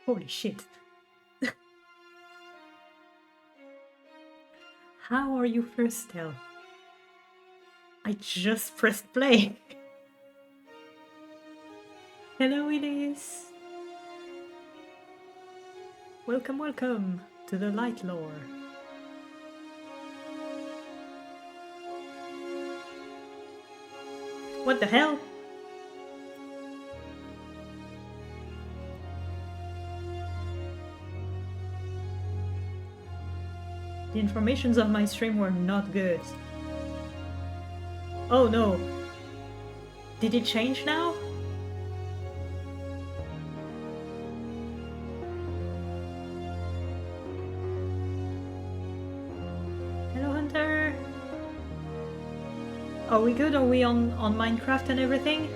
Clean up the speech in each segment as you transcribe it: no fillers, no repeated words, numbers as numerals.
Holy shit. How are you first, Tel? I just pressed play. Hello, Elise. Welcome, welcome to the Light Lore. What the hell? The informations of my stream were not good. Oh no. Did it change now? Hello, Hunter. Are we good? Are we on Minecraft and everything?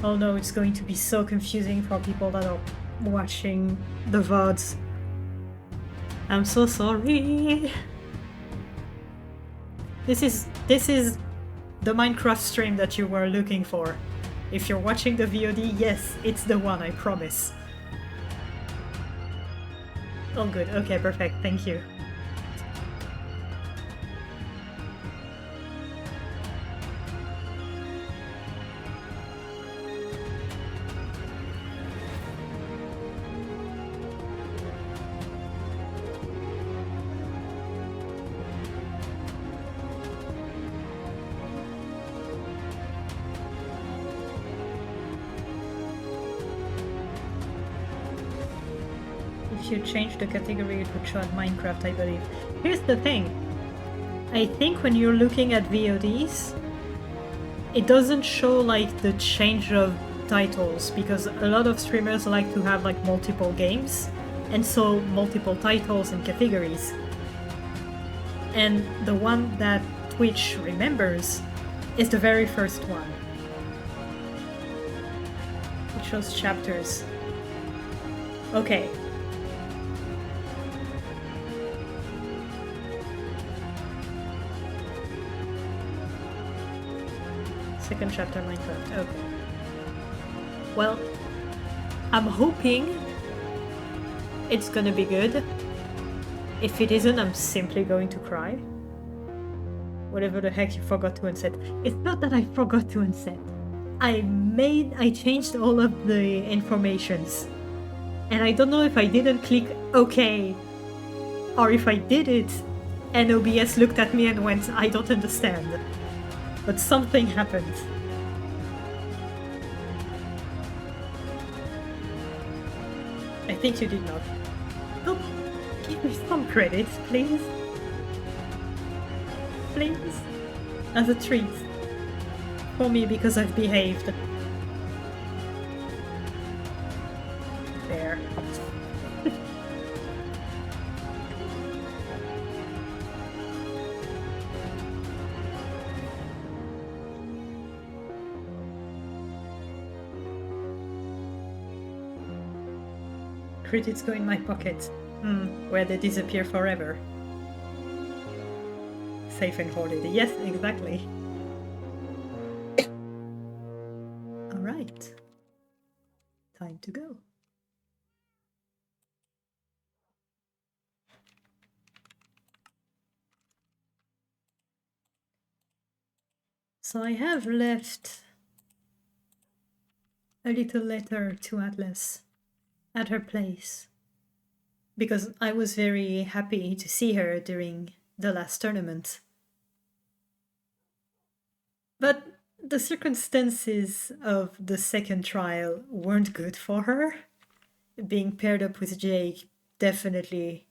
Oh no, it's going to be so confusing for people that are watching the VODs. I'm so sorry. This is the Minecraft stream that you were looking for. If you're watching the VOD, yes, it's the one, I promise. Oh good, okay, perfect, thank you. If you change the category, it would show at Minecraft, I believe. Here's the thing. I think when you're looking at VODs, it doesn't show like the change of titles, because a lot of streamers like to have like multiple games, and so multiple titles and categories. And the one that Twitch remembers is the very first one. It shows chapters. Okay. Second chapter Minecraft, okay. Well, I'm hoping it's gonna be good. If it isn't, I'm simply going to cry. Whatever the heck you forgot to unset. It's not that I forgot to unset. I changed all of the informations. And I don't know if I didn't click OK, or if I did it, and OBS looked at me and went, I don't understand. But something happened. I think you did not. Oh, give me some credit, please. Please. As a treat. For me, because I've behaved. There. Credits go in my pocket. Where they disappear forever. Safe and hoarded. Yes, exactly. Alright. Time to go. So I have left a little letter to Atlas at her place, because I was very happy to see her during the last tournament. But the circumstances of the second trial weren't good for her. Being paired up with Jake definitely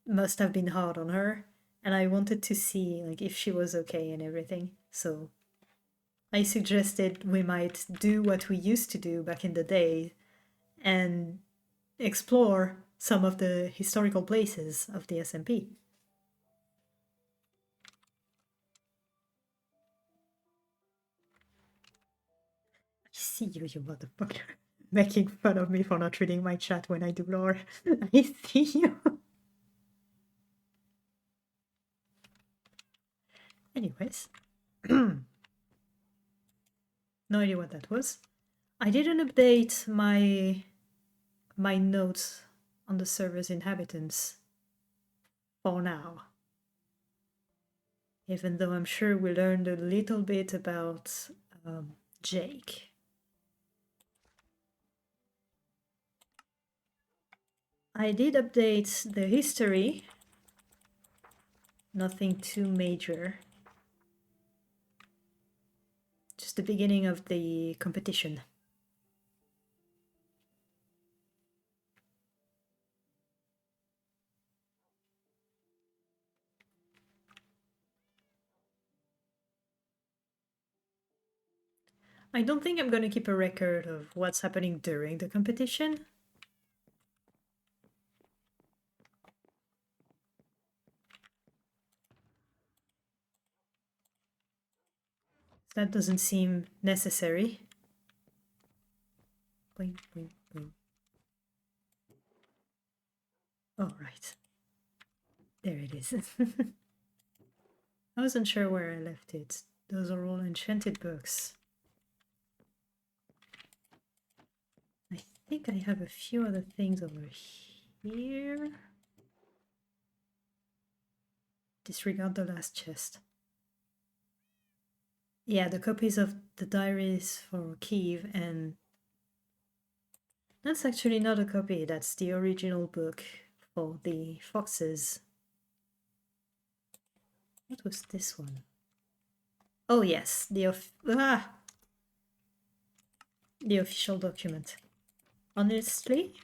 must have been hard on her, and I wanted to see like if she was okay and everything. So I suggested we might do what we used to do back in the day and explore some of the historical places of the SMP. I see you, you motherfucker. Making fun of me for not reading my chat when I do lore. I see you. Anyways. No idea what that was. I didn't update my notes on the server's inhabitants for now. Even though I'm sure we learned a little bit about Jake. I did update the history. Nothing too major. Just the beginning of the competition. I don't think I'm going to keep a record of what's happening during the competition. That doesn't seem necessary. Boing, boing, boing. Oh, right. There it is. I wasn't sure where I left it. Those are all enchanted books. I think I have a few other things over here. Disregard the last chest. Yeah, the copies of the diaries for Kiev, and that's actually not a copy, that's the original book for the foxes. What was this one? Oh yes, the official document. Honestly,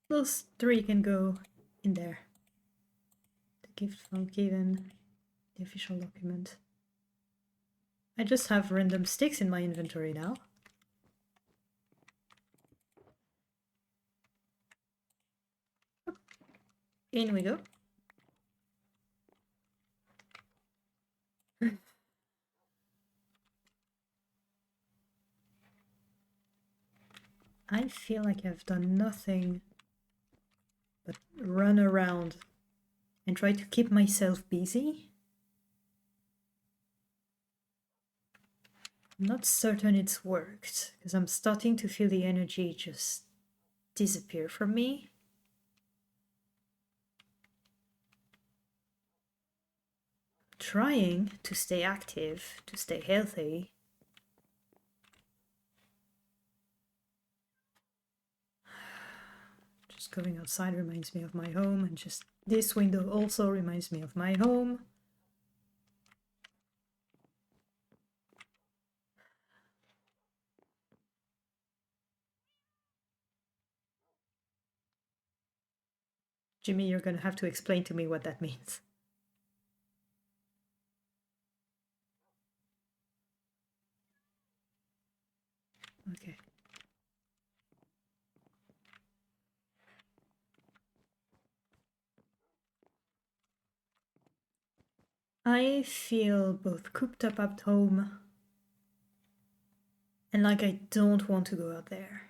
those three can go in there. The gift from Kievan, the official document. I just have random sticks in my inventory now. In we go. I feel like I've done nothing but run around and try to keep myself busy. I'm not certain it's worked, because I'm starting to feel the energy just disappear from me. Trying to stay active, to stay healthy. Just going outside reminds me of my home, and just this window also reminds me of my home. Jimmy, you're gonna have to explain to me what that means. Okay. I feel both cooped up at home and like I don't want to go out there.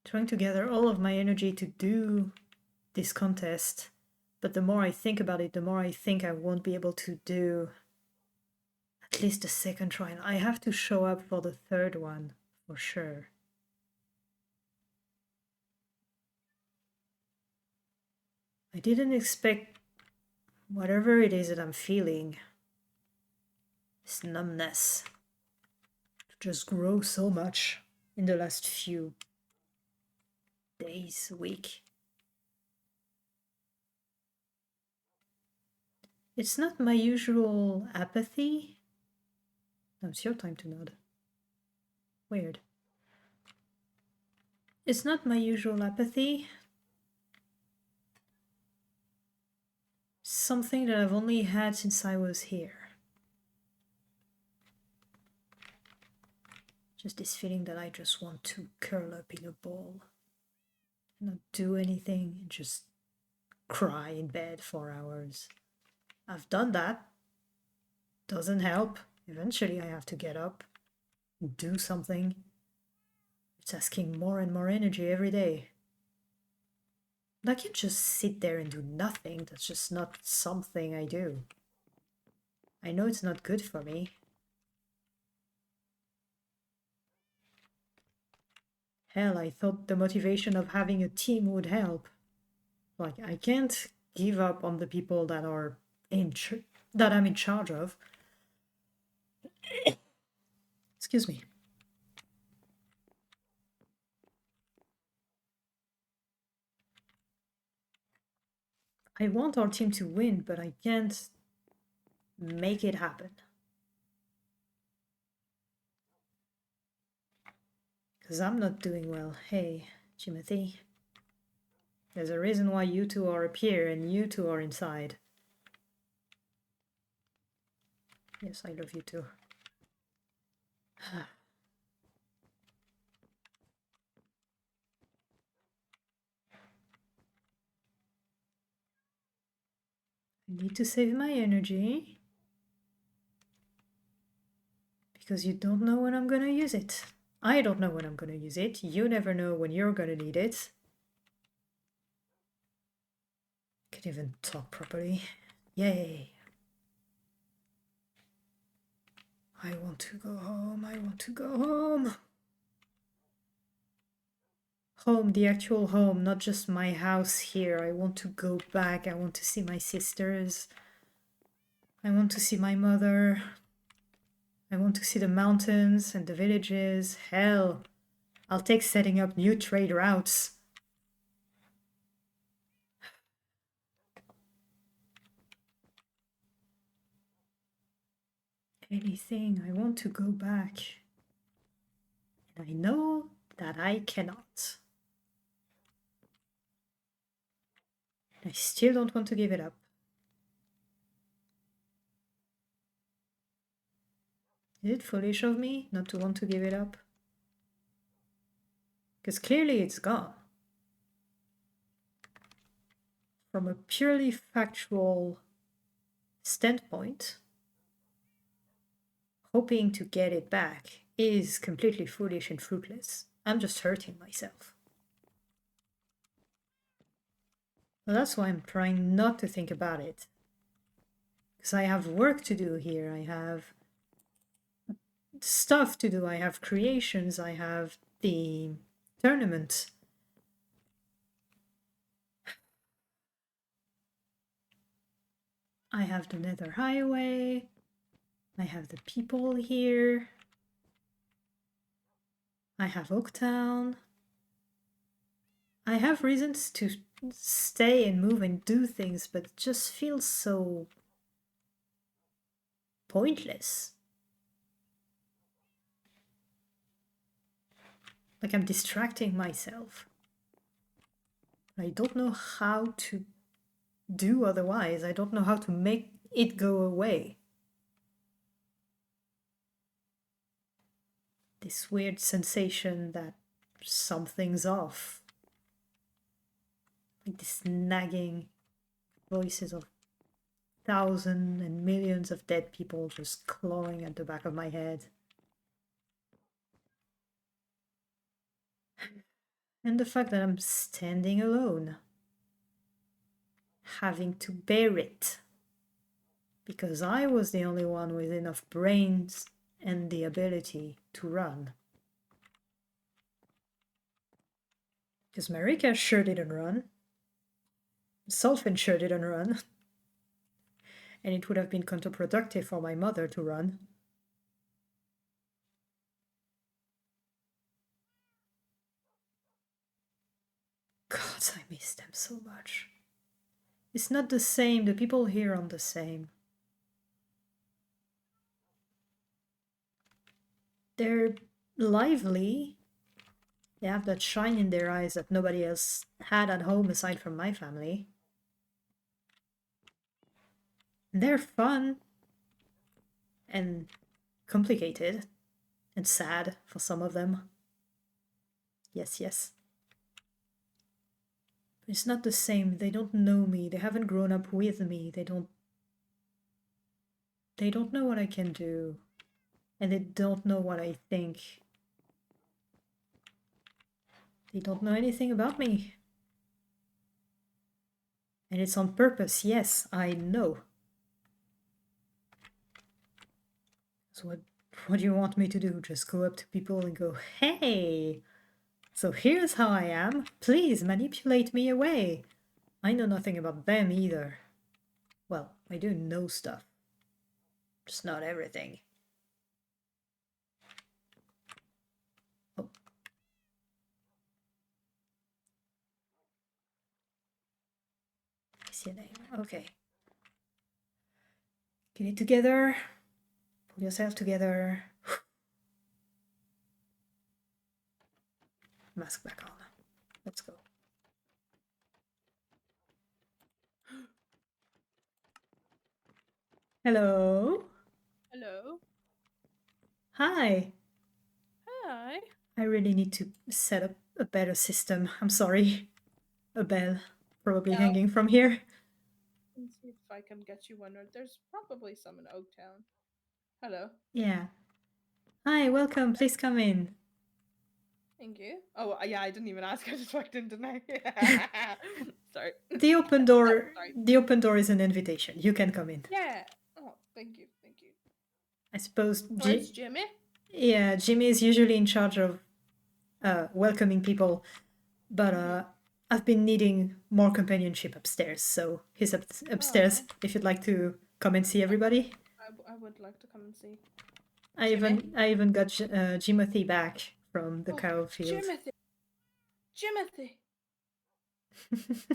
Trying to gather all of my energy to do this contest, but the more I think about it, the more I think I won't be able to do at least the second trial. I have to show up for the third one, for sure. I didn't expect whatever it is that I'm feeling, this numbness, to just grow so much in the last few days, week. It's not my usual apathy. No, it's your time to nod. Weird. It's not my usual apathy. Something that I've only had since I was here. Just this feeling that I just want to curl up in a ball. Not do anything, just cry in bed for hours. I've done that. Doesn't help. Eventually I have to get up and do something. It's asking more and more energy every day. I can't just sit there and do nothing. That's just not something I do. I know it's not good for me. Hell, I thought the motivation of having a team would help. Like, I can't give up on the people that are that I'm in charge of. Excuse me. I want our team to win, but I can't make it happen. Because I'm not doing well. Hey, Timothy. There's a reason why you two are up here and you two are inside. Yes, I love you too. I need to save my energy. Because you don't know when I'm gonna use it. I don't know when I'm gonna use it. You never know when you're gonna need it. Can't even talk properly. Yay. I want to go home. I want to go home. Home, the actual home, not just my house here. I want to go back. I want to see my sisters. I want to see my mother. I want to see the mountains and the villages. Hell, I'll take setting up new trade routes. Anything. I want to go back. And I know that I cannot. I still don't want to give it up. Is it foolish of me not to want to give it up? Because clearly it's gone. From a purely factual standpoint, hoping to get it back is completely foolish and fruitless. I'm just hurting myself. Well, that's why I'm trying not to think about it. Because I have work to do here. I have stuff to do. I have creations. I have the tournament. I have the Nether Highway. I have the people here. I have Oaktown. I have reasons to stay and move and do things, but it just feels so pointless. Like I'm distracting myself. I don't know how to do otherwise. I don't know how to make it go away. This weird sensation that something's off. Like this nagging voices of thousands and millions of dead people just clawing at the back of my head. And the fact that I'm standing alone, having to bear it, because I was the only one with enough brains and the ability to run. Because Marika sure didn't run. Sulfin sure didn't run. And it would have been counterproductive for my mother to run. God, I miss them so much. It's not the same. The people here aren't the same. They're lively. They have that shine in their eyes that nobody else had at home aside from my family. They're fun and complicated and sad for some of them. Yes, yes. But it's not the same. They don't know me. They haven't grown up with me. They don't know what I can do. And they don't know what I think. They don't know anything about me. And it's on purpose, yes, I know. So what do you want me to do? Just go up to people and go, hey, so here's how I am. Please manipulate me away. I know nothing about them either. Well, I do know stuff. Just not everything. Oh. I see a name. Okay. Get it together. Pull yourself together. Mask back on. Let's go. Hello. Hello. Hi. Hi. I really need to set up a better system. I'm sorry. A bell probably Yeah, hanging from here. let's see if I can get you one. There's probably some in Oaktown. Hello. Yeah. Hi, welcome. Please come in. Thank you. Oh, yeah, I didn't even ask. I just walked in, didn't I? Sorry. The open Oh, door. sorry. The open door is an invitation. You can come in. Yeah. Oh, thank you. Thank you. I suppose. Where's Jimmy? Yeah, Jimmy is usually in charge of welcoming people, but I've been needing more companionship upstairs, so he's upstairs. Oh, If you'd like to come and see everybody, I would like to come and see. I Jimmy? even got Jimothy back from the Oh, cow field. Jimothy. Jimothy.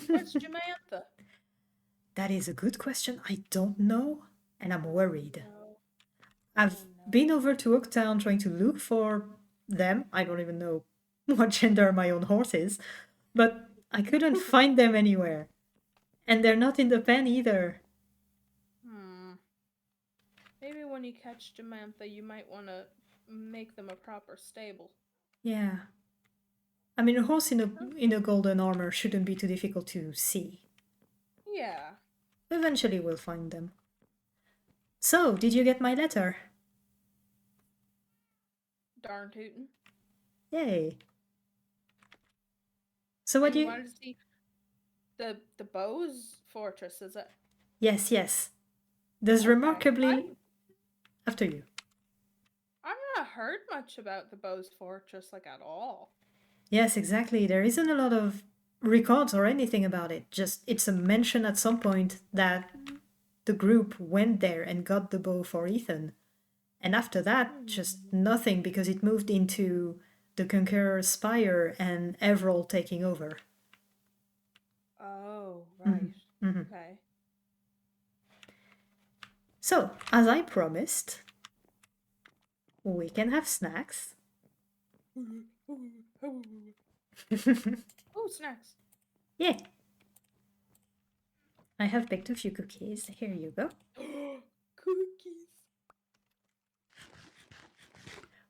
Where's Jamantha? That is a good question. I don't know, and I'm worried. No. I've Oh, no. been over to Oaktown trying to look for them. I don't even know what gender my own horse is, but I couldn't find them anywhere. And they're not in the pen either. Hmm. Maybe when you catch Jamantha, you might want to make them a proper stable. Yeah. I mean, a horse in a golden armor shouldn't be too difficult to see. Yeah. Eventually we'll find them. So, did you get my letter? Darn tootin'. Yay. So what And do you you... wanted to see the Bose fortress, is it? Yes, yes. There's Okay. remarkably... After you. I've not heard much about the Bose fortress, like, at all. Yes, exactly. There isn't a lot of records or anything about it. Just it's a mention at some point that the group went there and got the bow for Ethan. And after that, just nothing because it moved into the Conqueror's Spire and Everall taking over. Oh, right. Mm-hmm. Okay. So, as I promised, we can have snacks. Oh, snacks. Yeah. I have baked a few cookies. Here you go. Cookies.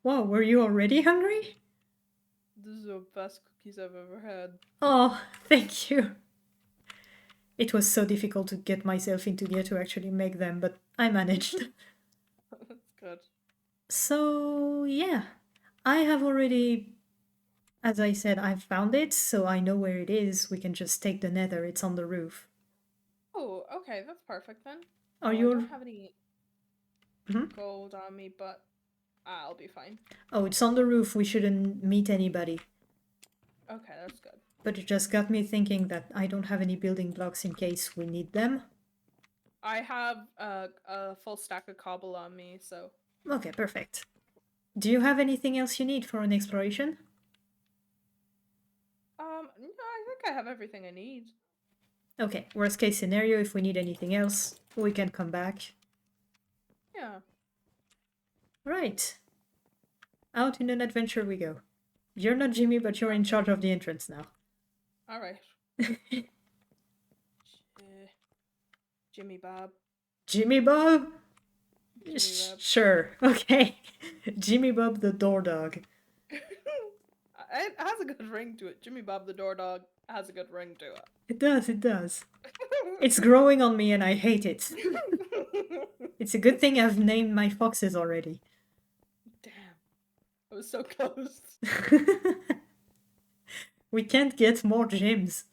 Wow, were you already hungry? These are the best cookies I've ever had. Oh, thank you. It was so difficult to get myself into gear to actually make them, but I managed. That's good. So, yeah. I have already, as I said, I've found it, so I know where it is. We can just take the nether. It's on the roof. Oh, okay, that's perfect then. Are Oh, I you... don't have any Mhm. gold on me, but I'll be fine. Oh, it's on the roof. We shouldn't meet anybody. Okay, that's good. But it just got me thinking that I don't have any building blocks in case we need them. I have a full stack of cobble on me, so... Okay, perfect. Do you have anything else you need for an exploration? No, I think I have everything I need. Okay, worst case scenario, if we need anything else, we can come back. Yeah. Right. Out in an adventure we go. You're not Jimmy, but you're in charge of the entrance now. Alright. Jimmy Bob. Jimmy Bob? Jimmy Bob. Sure, okay. Jimmy Bob the door dog. It has a good ring to it. Jimmy Bob the door dog has a good ring to it. It does, it does. It's growing on me and I hate it. It's a good thing I've named my foxes already. Damn. I was so close. We can't get more Jims.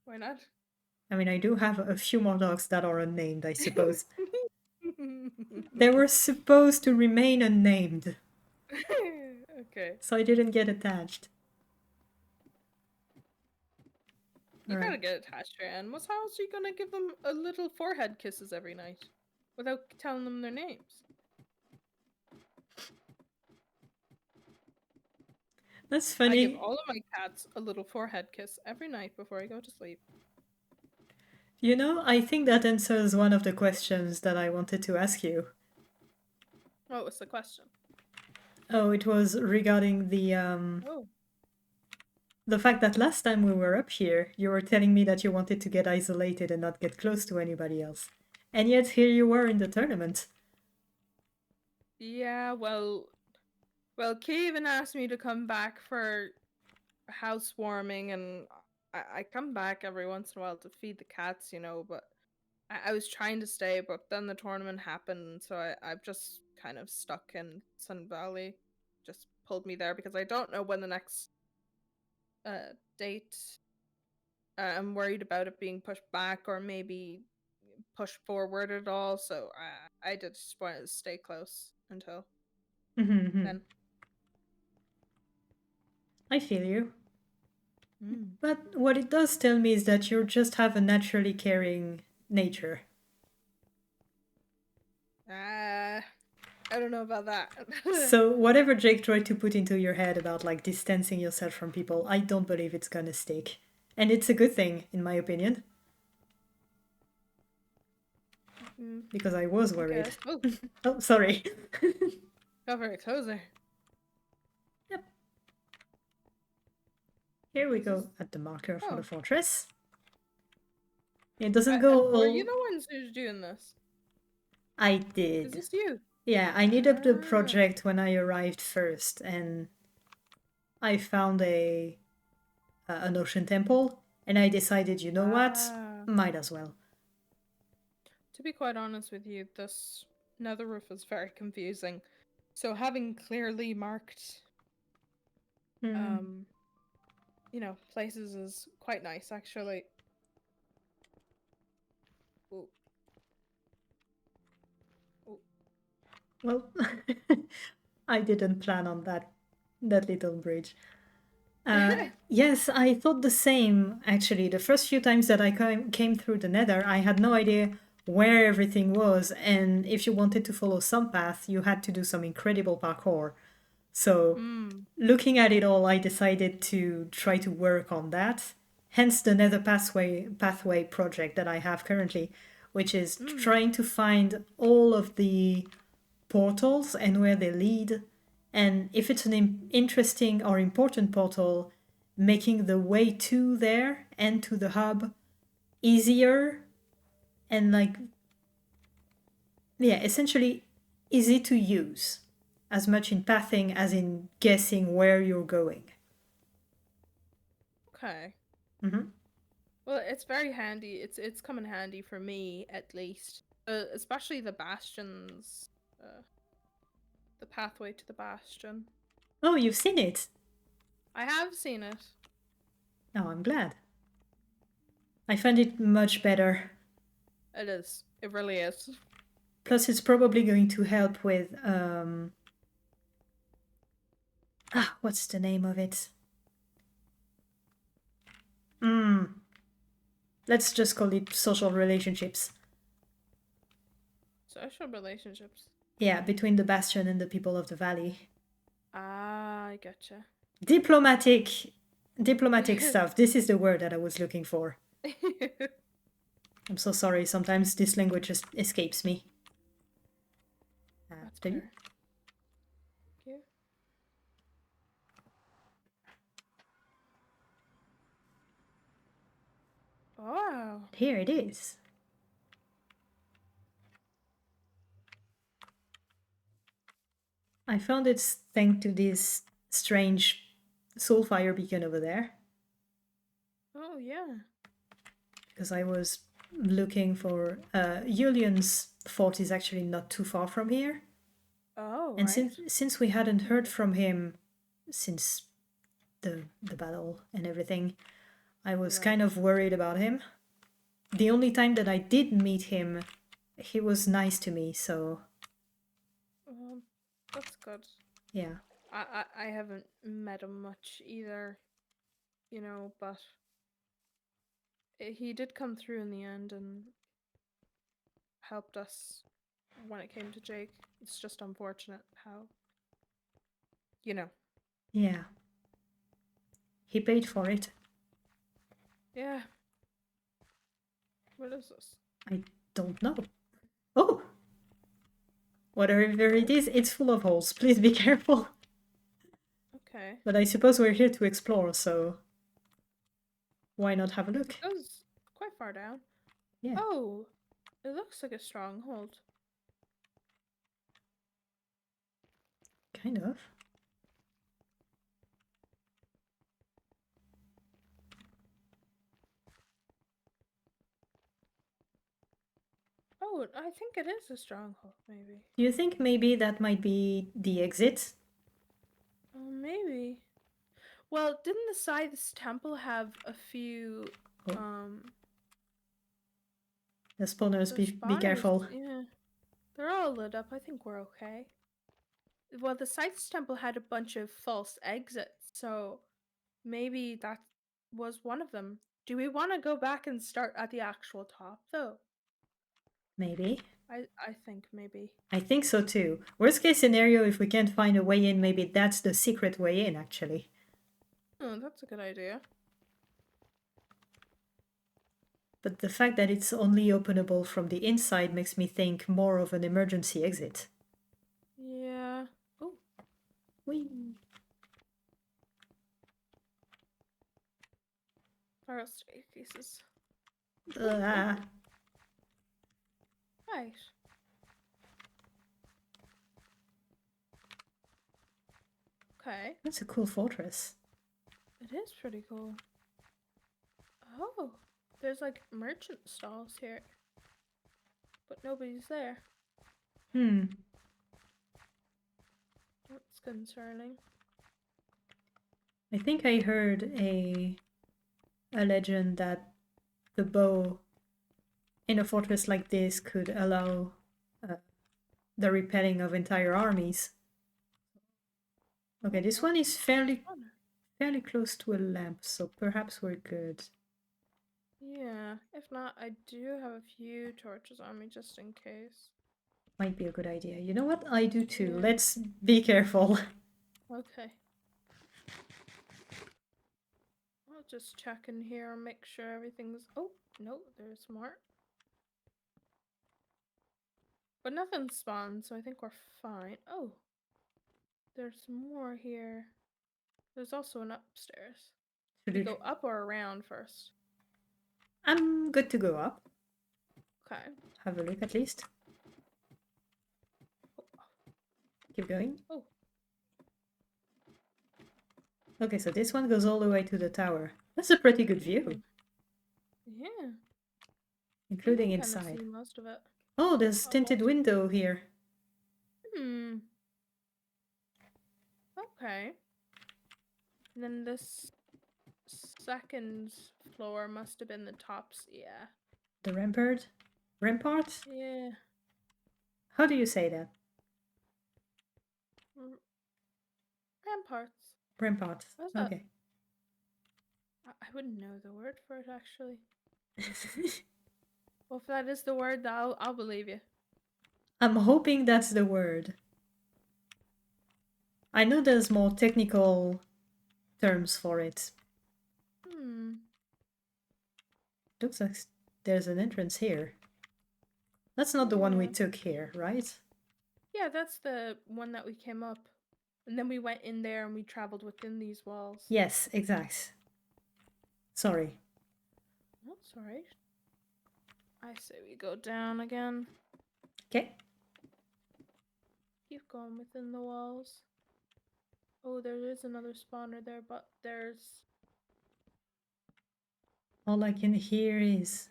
Why not? I mean, I do have a few more dogs that are unnamed, I suppose. They were supposed to remain unnamed, Okay. so I didn't get attached. You gotta Alright. get attached to your animals. How else are you gonna give them a little forehead kisses every night without telling them their names? That's I give funny. all of my cats a little forehead kiss every night before I go to sleep. You know, I think that answers one of the questions that I wanted to ask you. What was the question? Oh, it was regarding Oh. the fact that last time we were up here, you were telling me that you wanted to get isolated and not get close to anybody else. And yet here you were in the tournament. Yeah, well, Kay even asked me to come back for housewarming, and I come back every once in a while to feed the cats, but I was trying to stay, but then the tournament happened, so I've just kind of stuck in Sun Valley. Just pulled me there because I don't know when the next date. I'm worried about it being pushed back or maybe pushed forward at all, so I did just want to stay close until then. I feel you. Mm. But what it does tell me is that you just have a naturally caring nature. I don't know about that. So whatever Jake tried to put into your head about like distancing yourself from people, I don't believe it's gonna stick. And it's a good thing, in my opinion. Because I was worried. Oh, Oh, sorry. got very cozy. Yep. Here we go at the marker for the fortress. It doesn't go Were all... you the ones who's doing this? I Is did. this you? Yeah, I needed the project when I arrived first, and I found an ocean temple, and I decided, you know what? Might as well. To be quite honest with you, this nether roof is very confusing. So having clearly marked, places is quite nice, actually. Ooh. Ooh. Well, I didn't plan on that little bridge. Yes, I thought the same, actually. The first few times that I came through the nether, I had no idea where everything was, and if you wanted to follow some path, you had to do some incredible parkour. So, looking at it all, I decided to try to work on that. Hence the nether pathway project that I have currently, which is trying to find all of the portals and where they lead, and if it's an interesting or important portal, making the way to there and to the hub easier and essentially easy to use, as much in pathing as in guessing where you're going. Okay. Mm-hmm. Well, it's very handy. It's come in handy for me, at least. Especially the bastions. The pathway to the bastion. Oh, you've seen it? I have seen it. Oh, I'm glad. I find it much better. It is. It really is. Plus, it's probably going to help with what's the name of it? Let's just call it social relationships. Social relationships. Yeah, between the Bastion and the people of the Valley. Ah, I gotcha. Diplomatic stuff. This is the word that I was looking for. I'm so sorry. Sometimes this language just escapes me. That's fair. Thank you. Wow. Here it is. I found it thanks to this strange soulfire beacon over there. Oh, yeah. Because I was looking for... Julian's fort is actually not too far from here. Oh, and right. since we hadn't heard from him since the battle and everything, I was kind of worried about him. the only time that I did meet him, he was nice to me, so That's good. yeah. I haven't met him much either, but he did come through in the end and helped us when it came to Jake. It's just unfortunate how, you know. Yeah. He paid for it. Yeah. What is this? I don't know. Oh! Whatever it is, it's full of holes. Please be careful. Okay. But I suppose we're here to explore, so why not have a look? It goes quite far down. Yeah, Oh, it looks like a stronghold. kind of. Oh, I think it is a stronghold, maybe. Do you think maybe that might be the exit? Oh, maybe. Well, didn't the Scythe's temple have a few, Oh. The spawners, the be spawners? careful. Yeah. They're all lit up. I think we're okay. Well, the Scythe's temple had a bunch of false exits, so maybe that was one of them. Do we want to go back and start at the actual top, though? Maybe. I think maybe. I think so too. Worst case scenario, if we can't find a way in, maybe that's the secret way in, actually. Oh, that's a good idea. But the fact that it's only openable from the inside makes me think more of an emergency exit. Yeah. Oh. Whee! Fire staircases. Ah, Right. Okay. that's a cool fortress. It is pretty cool. Oh, there's like merchant stalls here, but nobody's there. Hmm. That's concerning. I think I heard a legend that the bow in a fortress like this could allow the repelling of entire armies. Okay, this one is fairly close to a lamp, so perhaps we're good. Yeah, if not, I do have a few torches on me just in case. Might be a good idea. You know what? I do too. Yeah. Let's be careful. Okay. I'll just check in here and make sure everything's. Oh, no, there's more. But nothing spawned, so I think we're fine. Oh, there's more here. There's also an upstairs. Should we go up or around first? I'm good to go up. Okay. Have a look at least. Keep going. Oh. Okay, so this one goes all the way to the tower. That's a pretty good view. Yeah. Including You can kind of inside. see most of it. Oh, there's tinted window here. Hmm. Okay. And then this second floor must have been the tops. Yeah. The rampart? Rampart? Yeah. How do you say that? Ramparts. Rampart. What's that? Okay. I wouldn't know the word for it actually. Well, if that is the word, I'll believe you. I'm hoping that's the word. I know there's more technical terms for it. Looks like there's an entrance here. That's not the one we took here, right? Yeah, that's the one that we came up. And then we went in there and we traveled within these walls. Yes, exact. Sorry. That's alright. I say we go down again. Okay. Keep going within the walls. Oh, there is another spawner there, but there's... All I can hear is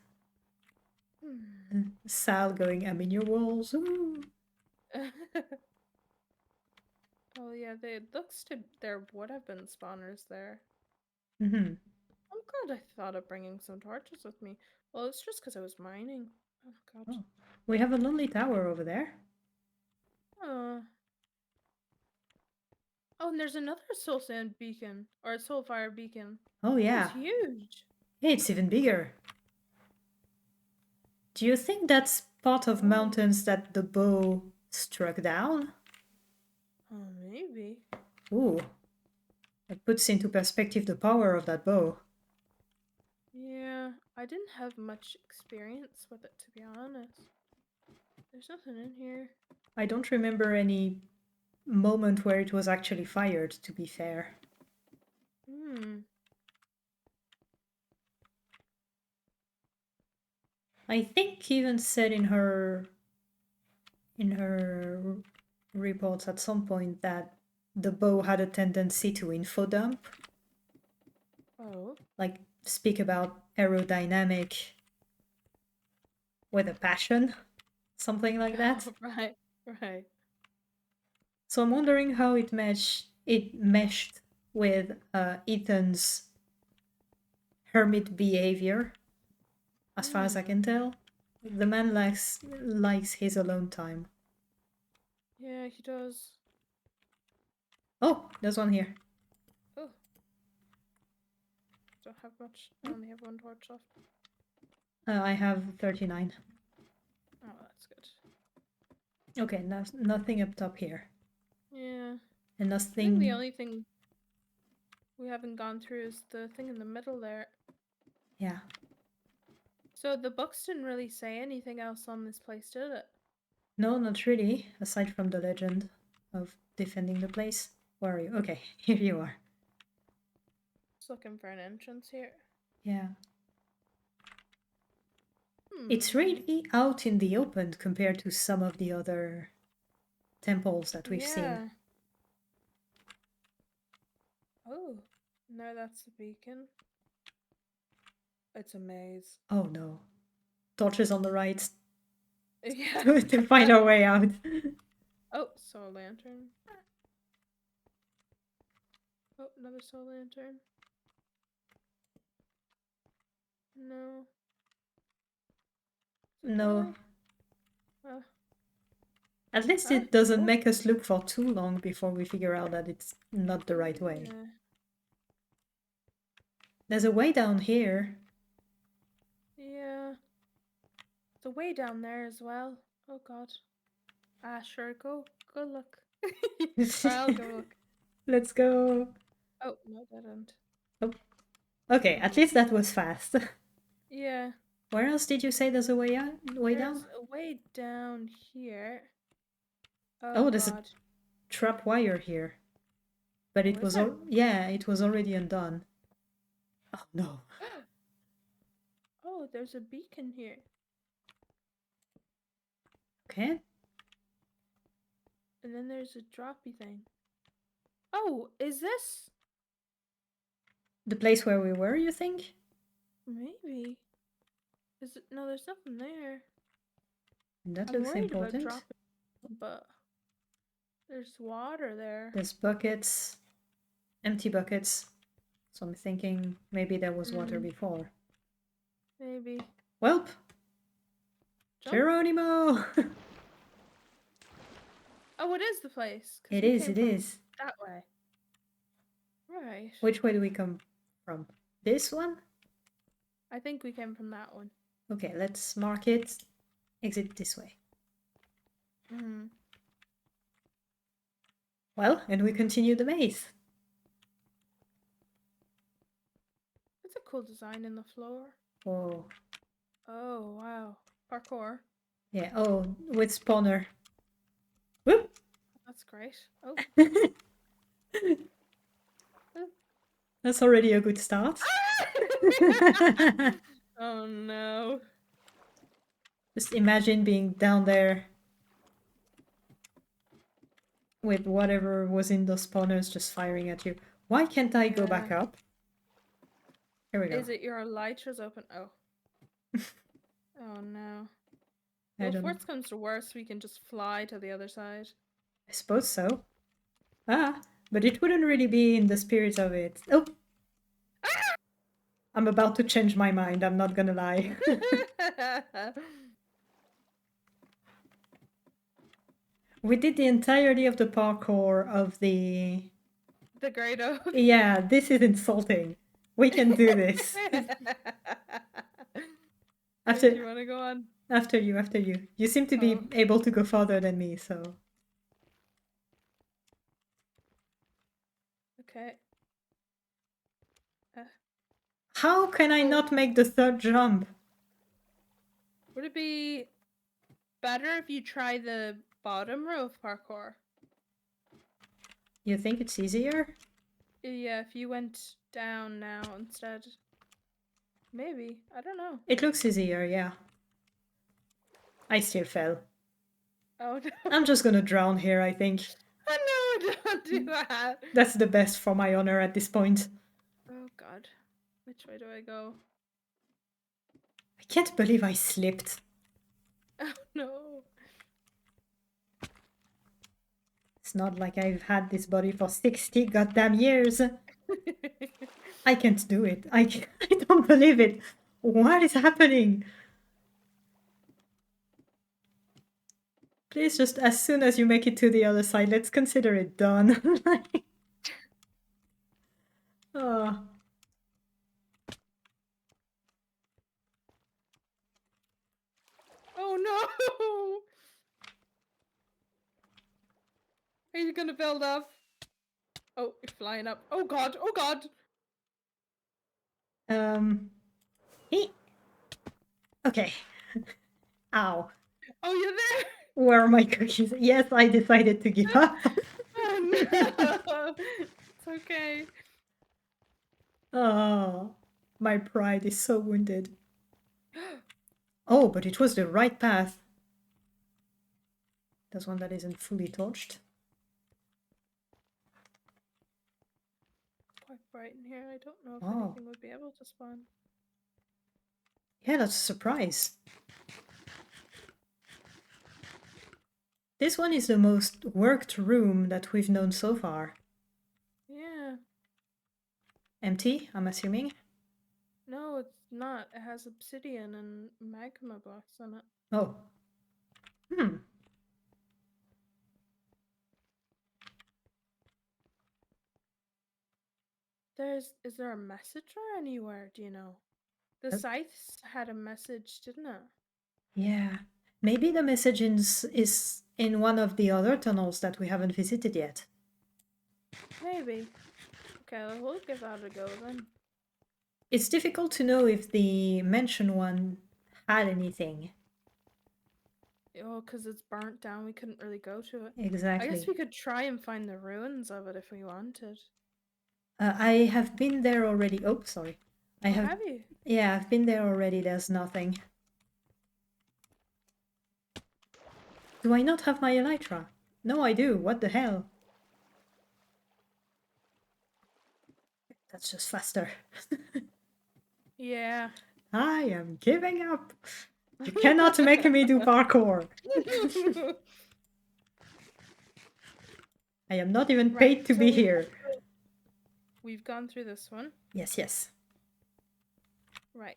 Sal going, I'm in your walls. Ooh. Oh yeah, there would have been spawners there. Mm-hmm. I'm God, I thought of bringing some torches with me. Well, it's just because I was mining. Oh God. Oh, we have a lonely tower over there. Oh. Oh, and there's another soul sand beacon or a soul fire beacon. Oh Oh, yeah. it's huge. Hey, it's even bigger. Do you think that's part of Oh. mountains that the bow struck down? Oh, maybe. Ooh. It puts into perspective the power of that bow. Yeah, I didn't have much experience with it, to be honest. There's nothing in here. I don't remember any moment where it was actually fired, to be fair. I think even said in her reports at some point that the bow had a tendency to info dump. Oh. Like speak about aerodynamic with a passion. Something like that. Right, right. So I'm wondering how it meshed with Ethan's hermit behavior. As far as I can tell, the man likes his alone time. Yeah, he does. Oh, there's one here. Oh. Don't have much. I only have one torch left. I have 39. Oh, that's good. Okay, nothing up top here. Yeah. And I think nothing. the only thing we haven't gone through is the thing in the middle there. Yeah. So the books didn't really say anything else on this place, did it? No, not really, aside from the legend of defending the place. Where are you? Okay, here you are. Just looking for an entrance here. Yeah. It's really out in the open compared to some of the other temples that we've seen. Oh, no, that's the beacon. It's a maze. Oh no. Torches on the right. Yeah. To find our way out. Oh, soul lantern. Oh, another soul lantern. No. No. Oh. At least it doesn't make us look for too long before we figure out that it's not the right way. Yeah. There's a way down here. Yeah. The way down there as well. Oh god. Sure, go look. I'll go look. Let's go. Oh, no, that end. Oh. Okay, at least that was fast. Yeah. Where else did you say there's a way out? Way down? There's a way down here. Oh, there's a trap wire here. But it was it was already undone. Oh no. Oh, there's a beacon here. Okay. And then there's a droppy thing. Oh, is this the place where we were, you think? Maybe. Is it? No, there's nothing there. That I'm looks worried important. about dropping, but there's water there. There's buckets, empty buckets. So I'm thinking maybe there was water before. Maybe. Welp! Geronimo! Oh, it is the place. It is. That way. Right. Which way do we come from? This one? I think we came from that one. Okay, let's mark it. Exit this way. Well, and we continue the maze. It's a cool design in the floor. Oh. Oh, wow. Parkour. Yeah, oh, with spawner. Whoop! That's great. Oh. That's already a good start. Oh no. Just imagine being down there with whatever was in those spawners just firing at you. Why can't I go back up? Here we go. Is it your elytra's open? Oh. Oh no. Well, if worst comes to worst, we can just fly to the other side. I suppose so. Ah, but it wouldn't really be in the spirit of it. Oh! I'm about to change my mind, I'm not gonna lie. We did the entirety of the parkour of the... The Great Oak. Yeah, this is insulting. We can do this. After you want to go on? After you. You seem to be able to go farther than me, so... Okay. How can I not make the third jump? Would it be better if you try the bottom row of parkour? You think it's easier? Yeah, if you went down now instead. Maybe. I don't know. It looks easier, yeah. I still fell. Oh no. I'm just gonna drown here, I think. Oh no, don't do that. That's the best for my honor at this point. Oh god. Which way do I go? I can't believe I slipped. Oh no. It's not like I've had this body for 60 goddamn years. I can't do it. I don't believe it. What is happening? Please, just as soon as you make it to the other side, let's consider it done. Oh. Oh no! Are you gonna build up? Oh, you're flying up. Oh god, oh god! Hey. Okay. Ow. Oh, you're there! Where are my cookies? Yes, I decided to give up. Oh no! It's okay. Oh, my pride is so wounded. Oh, but it was the right path. There's one that isn't fully torched. Quite bright in here. I don't know if Oh. anything would be able to spawn. Yeah, that's a surprise. This one is the most worked room that we've known so far. Yeah. Empty, I'm assuming? No, it's not. It has obsidian and magma blocks on it. Oh. Hmm. Is there a message or anywhere, do you know? The scythes had a message, didn't it? Yeah. Maybe the message is in one of the other tunnels that we haven't visited yet. Maybe. Okay, we'll give that a go then. It's difficult to know if the mention one had anything. Oh, because it's burnt down, we couldn't really go to it. Exactly. I guess we could try and find the ruins of it if we wanted. I have been there already. Oh, sorry. Have you? Yeah, I've been there already. There's nothing. Do I not have my elytra? No, I do. What the hell? That's just faster. Yeah. I am giving up. You cannot make me do parkour. I am not even paid to be here. We've gone through this one. Yes, yes. Right.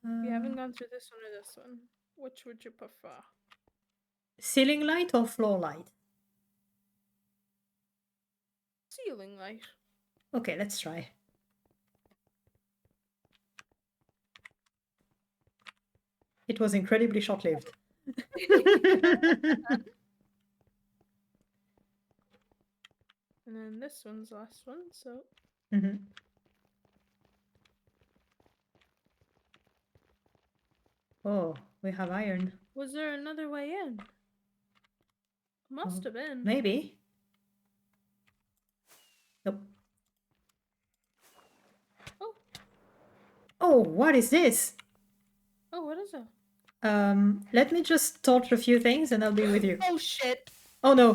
We haven't gone through this one or this one. Which would you prefer? Ceiling light or floor light? Ceiling light. Okay, let's try. It was incredibly short-lived. And then this one's the last one, so... Mm-hmm. Oh, we have iron. Was there another way in? Must have been. Maybe. Nope. Oh. Oh, what is this? Oh, what is it? Let me just torch a few things and I'll be with you. Oh shit! Oh no.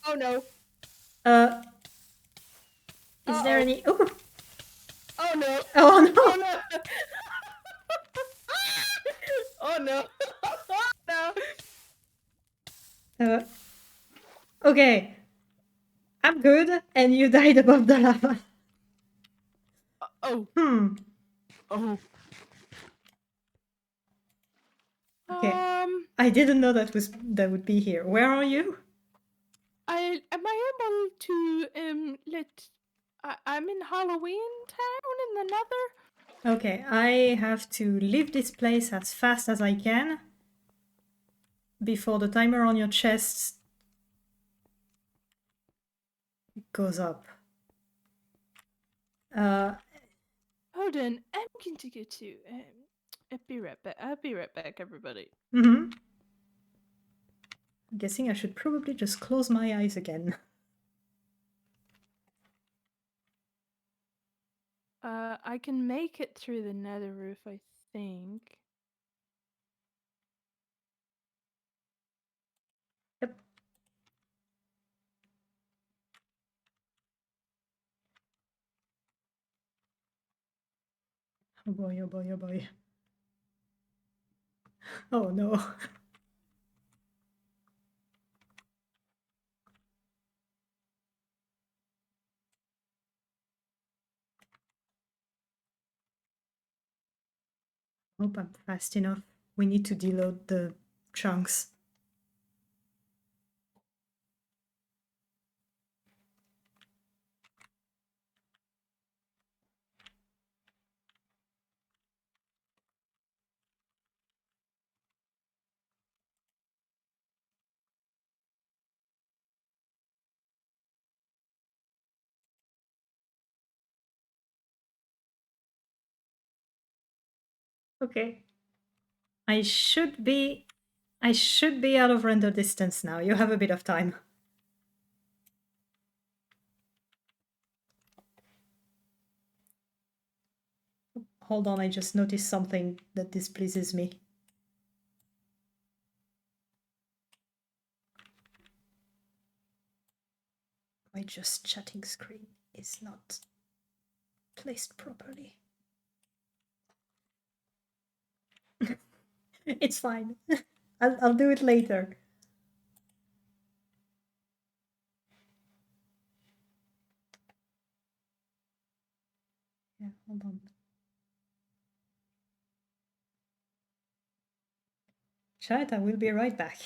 Oh no. Is there any... Oh! Oh no! Oh no! Oh no! Oh no! No! Okay. I'm good, and you died above the lava. Oh. Hmm. Oh. Okay. I didn't know that would be here. Where are you? Am I able to let? I'm in Halloween Town in the Nether. Okay, I have to leave this place as fast as I can before the timer on your chest goes up. Hold on, I'm going to go to. I'll be right back. I'll be right back, everybody. I'm guessing I should probably just close my eyes again. I can make it through the nether roof, I think. Yep. Oh boy, oh boy, oh boy. Oh no. Hope I'm fast enough. We need to deload the chunks. Okay. I should be out of render distance now. You have a bit of time. Hold on, I just noticed something that displeases me. My just chatting screen is not placed properly. It's fine. I'll do it later. Yeah, hold on. Chat, I will be right back.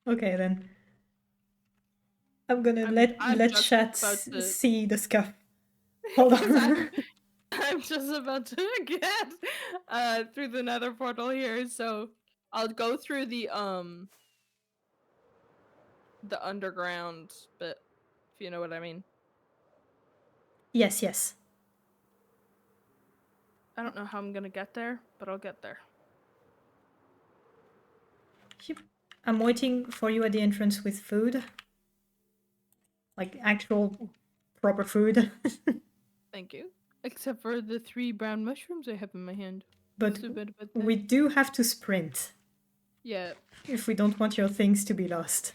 Okay then. I'm gonna I'm let just chat about to. see the scuff. Hold on. I'm just about to get through the nether portal here, so I'll go through the underground bit, if you know what I mean. Yes, yes. I don't know how I'm gonna get there, but I'll get there. Yep. I'm waiting for you at the entrance with food. Like actual proper food. Thank you. Except for the 3 brown mushrooms I have in my hand. But That's a bit of a we thing. do have to sprint Yeah, if we don't want your things to be lost.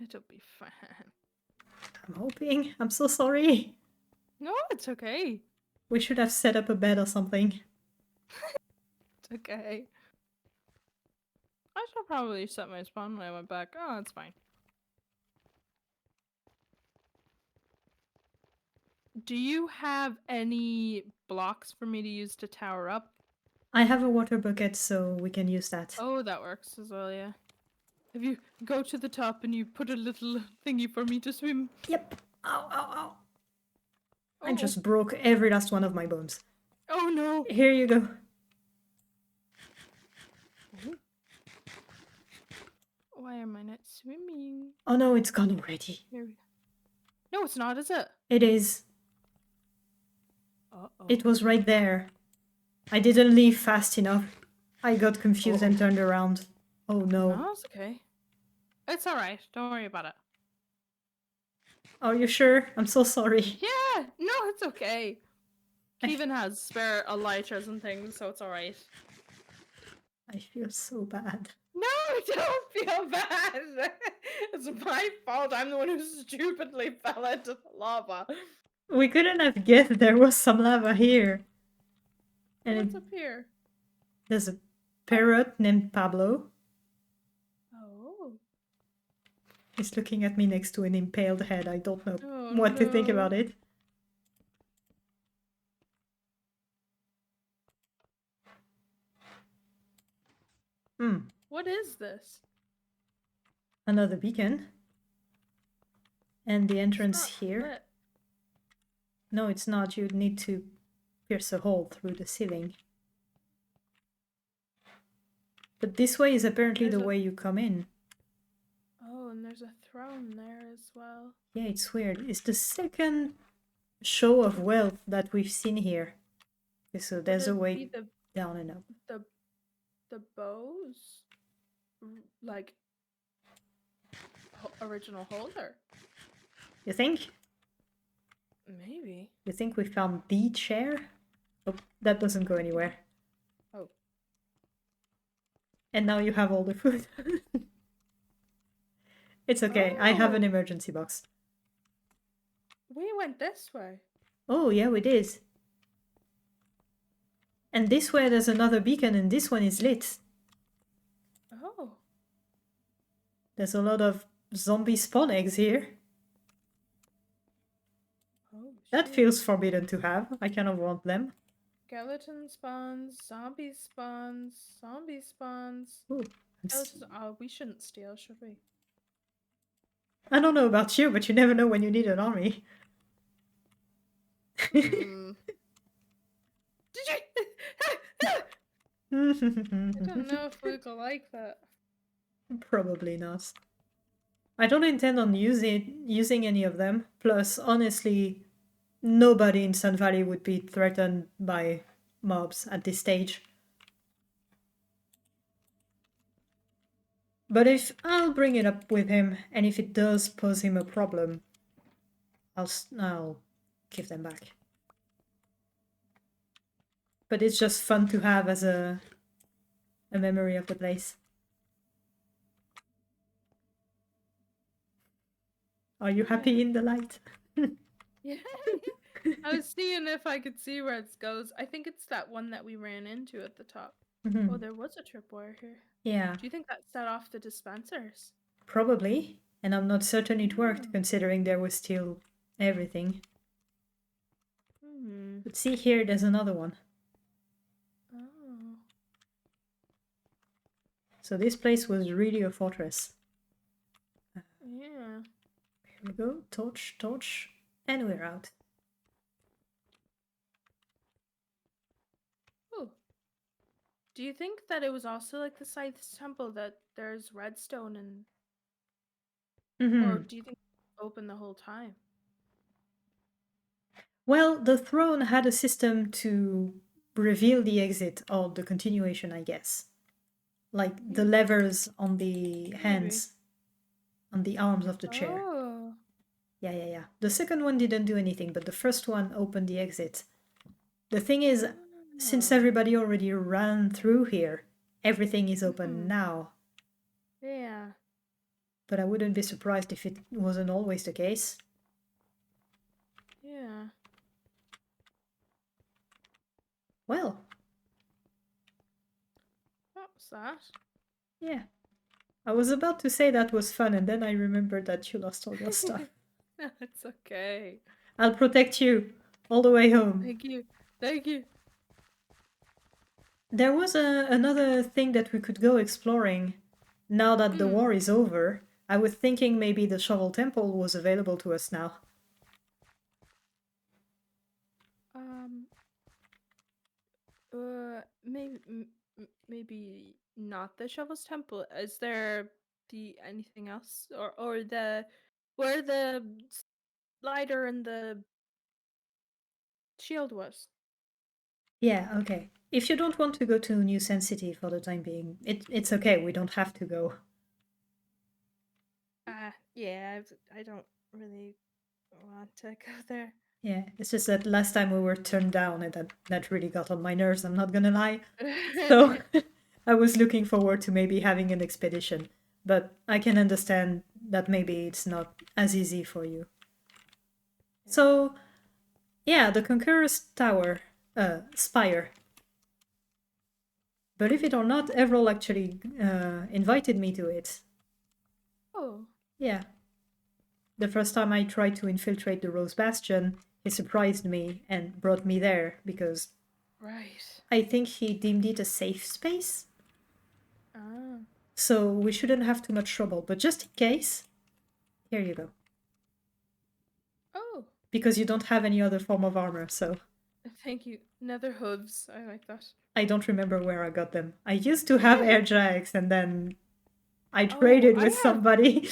it'll be fine. I'm hoping. I'm so sorry. No, it's okay. We should have set up a bed or something. It's okay. I should probably set my spawn when I went back. Oh, that's fine. Do you have any blocks for me to use to tower up? I have a water bucket, so we can use that. Oh, that works as well, yeah. If you go to the top and you put a little thingy for me to swim. Yep. Ow, ow, ow. I Oh. just broke every last one of my bones. Oh no! Here you go. Why am I not swimming? Oh no, it's gone already. Here we go. No, it's not, is it? It is. Uh-oh. It was right there. I didn't leave fast enough. I got confused and turned around. Oh no. No, it's okay. It's alright. Don't worry about it. Are you sure? I'm so sorry. Yeah! No, it's okay. Kevin has spare elytras and things, so it's alright. I feel so bad. No, don't feel bad! It's my fault. I'm the one who stupidly fell into the lava. We couldn't have guessed there was some lava here. And What's up here? there's a parrot named Pablo. Oh. He's looking at me next to an impaled head. I don't know Oh, what to think no. about it. What is this? Another beacon. And the entrance It's not here. lit. No, it's not. You'd need to pierce a hole through the ceiling. But this way is apparently There's the a- way you come in. Oh, and there's a throne there as well. Yeah, it's weird. It's the second show of wealth that we've seen here. Okay, so there's a Would it way be down and up. the bows, like original holder. You think? Maybe. You think we found the chair? Oh, that doesn't go anywhere. Oh. And now you have all the food. It's okay. I have an Oh. emergency box. We went this way. Oh, yeah, we did. And this way there's another beacon and this one is lit. Oh. There's a lot of zombie spawn eggs here. Oh. That Shit. feels forbidden to have. I kind of want them. Skeleton spawns, zombie spawns, zombie spawns. Ooh, Skeletons. Oh, we shouldn't steal, should we? I don't know about you, but you never know when you need an army. Did you? I don't know if we could like that. Probably not. I don't intend on using any of them. Plus, honestly, nobody in Sun Valley would be threatened by mobs at this stage. But if I'll bring it up with him, and if it does pose him a problem, I'll give them back. But it's just fun to have as a memory of the place. Are you happy in the light? Yeah. I was seeing if I could see where it goes. I think it's that one that we ran into at the top. Mhm. Oh, there was a tripwire here. Yeah, Do you think that set off the dispensers? probably. And I'm not certain it worked, Hmm. considering there was still everything. Hmm. But see here, there's another one. Oh. So this place was really a fortress. Yeah. Here we go. Torch, torch. And we're out. Oh. Do you think that it was also like the Scythe's temple that there's redstone and or Mhm. do you think it's open the whole time? Well, the throne had a system to reveal the exit or the continuation, I guess. Like the Hmm, levers on the maybe. hands, on the arms of the chair. Oh. Yeah, yeah, yeah. The second one didn't do anything, but the first one opened the exit. The thing is, since Oh. everybody already ran through here, everything is open Hmm. now. Yeah. But I wouldn't be surprised if it wasn't always the case. Yeah. Well, What was that? yeah. I was about to say that was fun, and then I remembered that you lost all your stuff. No, it's okay. I'll protect you all the way home. Thank you. Thank you. There was another thing that we could go exploring now that the Mm. war is over. I was thinking maybe the Shovel Temple was available to us now. Um. Maybe not the Shovel's Temple. Is there the anything else, or the where the lighter and the shield was? Yeah, okay. If you don't want to go to New Sun City for the time being, it's okay. We don't have to go. Yeah. I don't really want to go there. Yeah, it's just that last time we were turned down, and that really got on my nerves. I'm not gonna lie. So I was looking forward to maybe having an expedition, but I can understand that maybe it's not as easy for you. Yeah. So yeah, the Conqueror's Tower, Spire. Believe it or not, Everall actually invited me to it. Oh, Yeah, the first time I tried to infiltrate the Rose Bastion, he surprised me and brought me there because right. I think he deemed it a safe space. Ah. So we shouldn't have too much trouble. But just in case, here you go. Oh, Because you don't have any other form of armor, so thank you. Nether hooves. I like that. I don't remember where I got them. I used to have air jags and then I Oh, traded with I have somebody.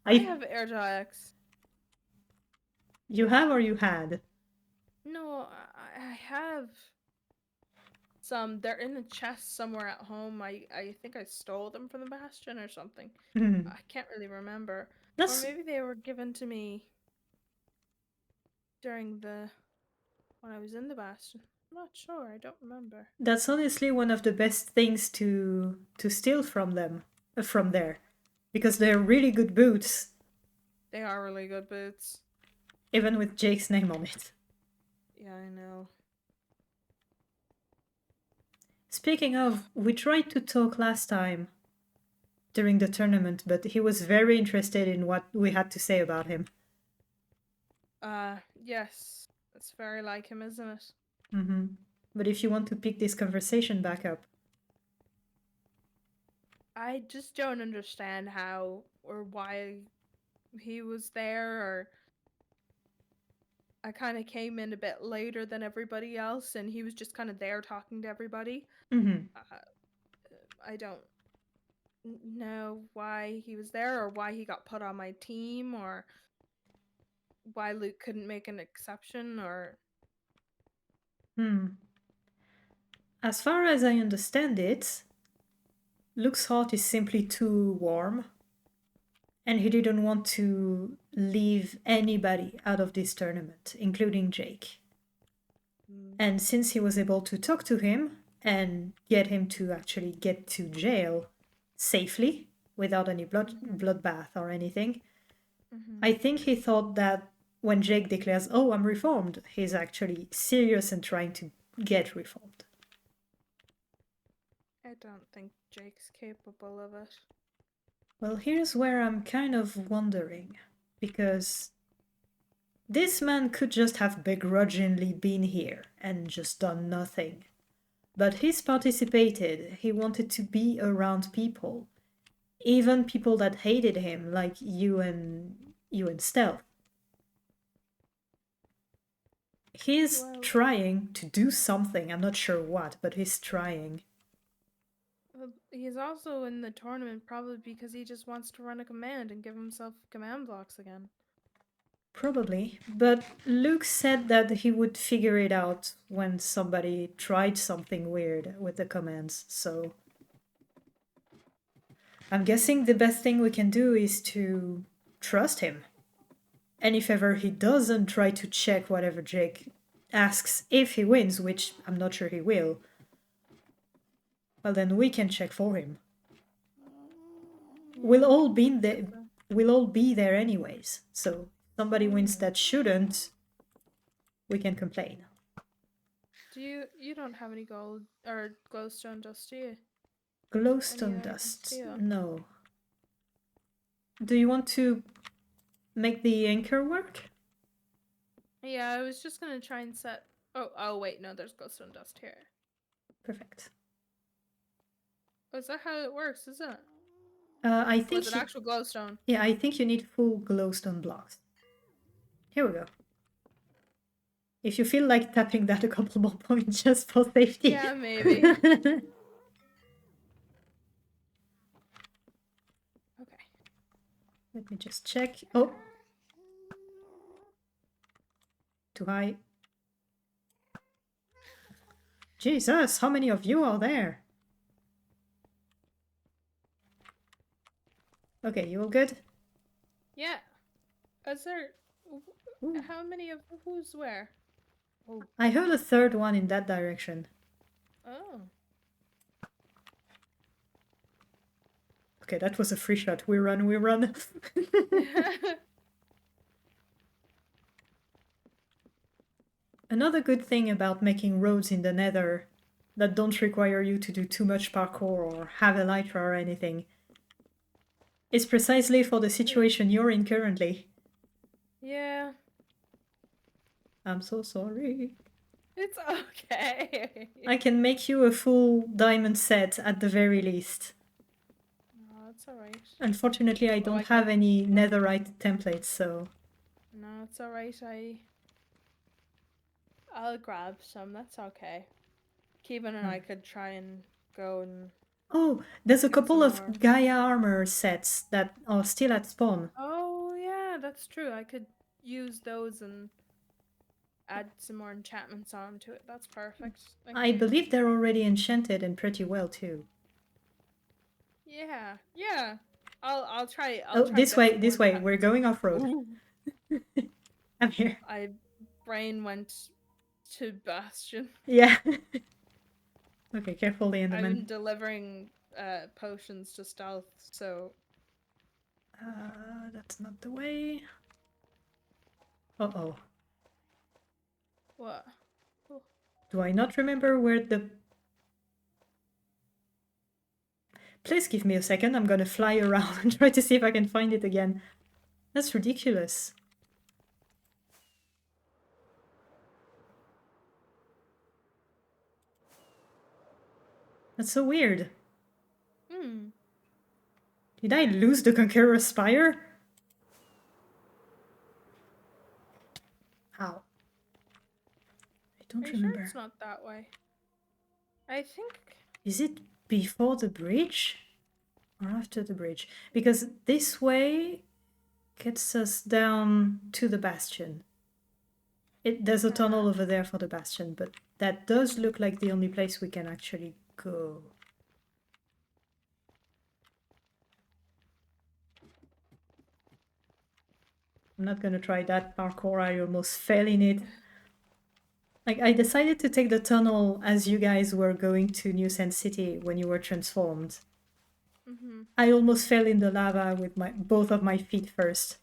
I I have air jacks. You have or you had? No, I have some. They're in a chest somewhere at home. I think I stole them from the Bastion or something. Hmm. I can't really remember. Or That's maybe they were given to me during the when I was in the Bastion. I'm not sure. I don't remember. that's honestly one of the best things to steal from them, from there, because they're really good boots, They are really good boots. even with Jake's name on it. Yeah, I know. Speaking of, we tried to talk last time during the tournament, but he was very interested in what we had to say about him. Yes. It's very like him, isn't it? Hmm. But if you want to pick this conversation back up, I just don't understand how or why he was there, or I kind of came in a bit later than everybody else and he was just kind of there talking to everybody. hmm, Uh, I don't know why he was there or why he got put on my team or why Luke couldn't make an exception or hmm. As far as I understand it, Luke's heart is simply too warm, and he didn't want to leave anybody out of this tournament, including Jake. mm, And since he was able to talk to him and get him to actually get to jail safely without any mhm, bloodbath or anything, mhm. I think he thought that when Jake declares, "Oh, I'm reformed," he's actually serious and trying to get reformed. I don't think Jake's capable of it. Well, here's where I'm kind of wondering, because this man could just have begrudgingly been here and just done nothing. But he's participated. He wanted to be around people, even people that hated him, like you and Stealth. He's Well, trying to do something. I'm not sure what, but he's trying. he's also in the tournament probably because he just wants to run a command and give himself command blocks again. Probably. But Luke said that he would figure it out when somebody tried something weird with the commands, so... I'm guessing the best thing we can do is to trust him. And if ever he doesn't try to check whatever Jake asks, if he wins, which I'm not sure he will, well then we can check for him. We'll all be there anyways, so if somebody wins that shouldn't, we can complain. You don't have any gold or glowstone dust, do you? Glowstone dust? No. Do you want to make the anchor work? Yeah, I was just gonna try and set... Oh wait, no, there's glowstone dust here. Perfect. Oh, is that how it works, is it? I think... Was it actual glowstone? Yeah, I think you need full glowstone blocks. Here we go. If you feel like tapping that a couple more points just for safety. Yeah, maybe. Okay. Let me just check. Oh! Too high. Jesus, how many of you are there? Okay, you all good? Yeah. Is there... Ooh. How many of... Who's where? Oh. I heard a third one in that direction. Oh. Okay, that was a free shot. We run, we run. Another good thing about making roads in the Nether that don't require you to do too much parkour or have elytra or anything is precisely for the situation you're in currently. Yeah. I'm so sorry. It's okay. I can make you a full diamond set at the very least. No, it's alright. Unfortunately, I don't have any netherite templates, so... No, it's alright. I'll grab some, that's okay. Kevin and I could try and go and... Oh, there's a couple of Gaia armor sets that are still at spawn. Oh, yeah, that's true. I could use those and add some more enchantments onto it. That's perfect. I believe they're already enchanted and pretty well, too. Yeah, yeah. I'll try. This way. We're going off-road. I'm here. My brain went to Bastion. Yeah. Okay, careful, the Enderman. I'm delivering potions to stealth, so... That's not the way. Uh-oh. What? Oh. Do I not remember where the... Please give me a second, I'm gonna fly around and try to see if I can find it again. That's ridiculous. That's so weird. Did I lose the Conqueror's Spire? How? I don't remember. Sure it's not that way. I think... Is it before the bridge? Or after the bridge? Because this way gets us down to the Bastion. There's a tunnel over there for the Bastion, but that does look like the only place we can actually go. I'm not gonna try that parkour, I almost fell in it. Like, I decided to take the tunnel as you guys were going to New Sand City when you were transformed. I almost fell in the lava with both of my feet first.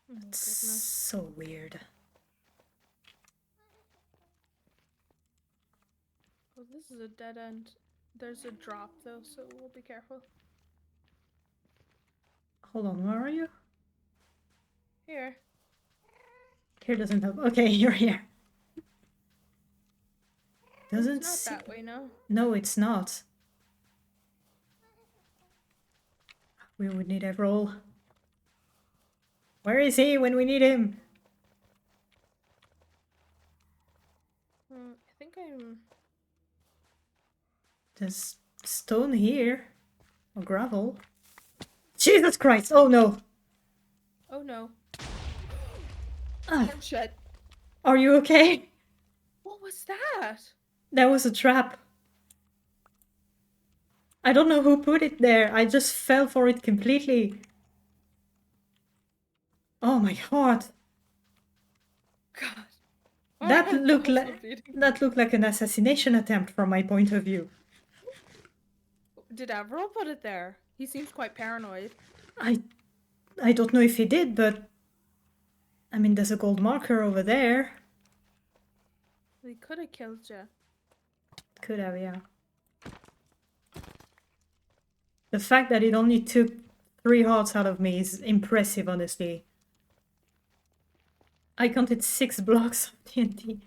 That's so weird. Well, this is a dead end. There's a drop though, so we'll be careful. Hold on, where are you? Here. Here doesn't help. Okay, you're here. Doesn't it's not that way, no. No, it's not. We would need a roll. Where is he when we need him? I think I'm... There's stone here. Or gravel. Jesus Christ! Oh no! Oh no. Ah, Oh shit. are you okay? What was that? That was a trap. I don't know who put it there. I just fell for it completely. Oh my god. God. My That head's looked also like beating. that looked like an assassination attempt from my point of view. Did Avril put it there? He seems quite paranoid. I I don't know if he did, but I mean there's a gold marker over there. He could have killed you. Could have, yeah. The fact that it only took 3 hearts out of me is impressive, honestly. I counted 6 blocks of TNT.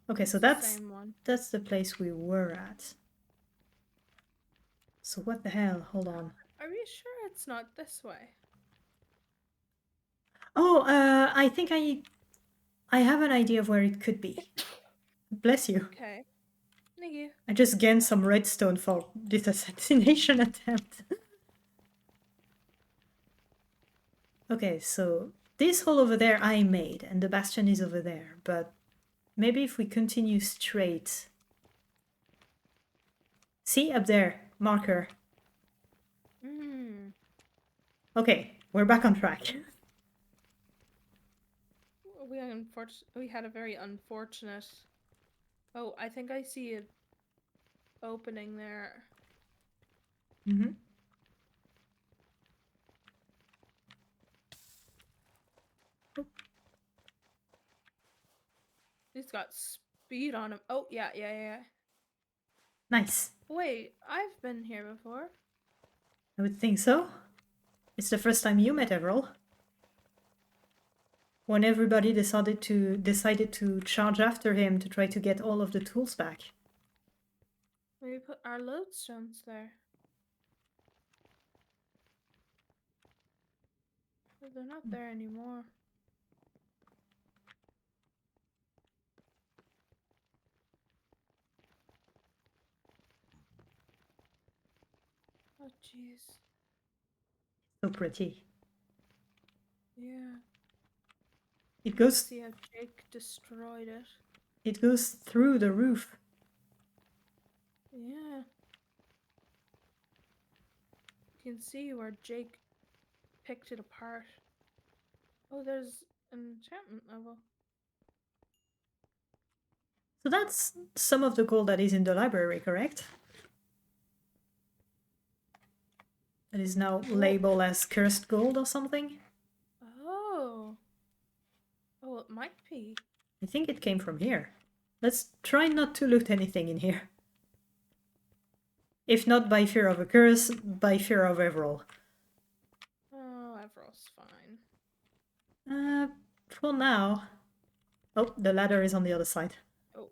Okay, so It's the that's same one. the place we were at. So what the hell? Hold on. Are you sure it's not this way? Oh, I think I have an idea of where it could be. Bless you. Okay. Thank you. I just gained some redstone for this assassination attempt. Okay, so this hole over there I made, and the bastion is over there, but maybe if we continue straight... See, up there, marker. Hmm. Okay, we're back on track. We had a very unfortunate. Oh, I think I see an opening there. Mm-hmm. He's got speed on him. Oh, yeah, yeah, yeah. Nice. Wait, I've been here before. I would think so. It's the first time you met Everal. When everybody decided to charge after him to try to get all of the tools back. We put our lodestones there. But they're not there anymore. Oh, jeez. So pretty. Yeah. It goes See how Jake destroyed it. It goes through the roof. Yeah. You can see where Jake picked it apart. Oh, there's an enchantment level. So that's some of the gold that is in the library, correct? That is now labeled as cursed gold or something? Oh. Oh, it might be. I think it came from here. Let's try not to loot anything in here. If not by fear of a curse, by fear of Everall. Oh, Everall's fine. For now. Oh, the ladder is on the other side. Oh.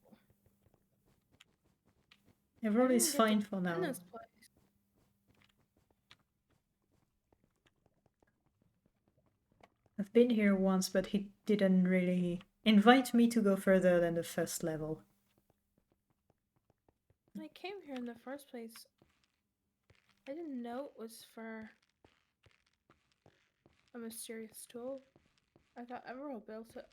Everall is fine for now. This place. I've been here once, but he didn't really invite me to go further than the first level. I came here in the first place. I didn't know it was for a mysterious tool. I thought Everall built it.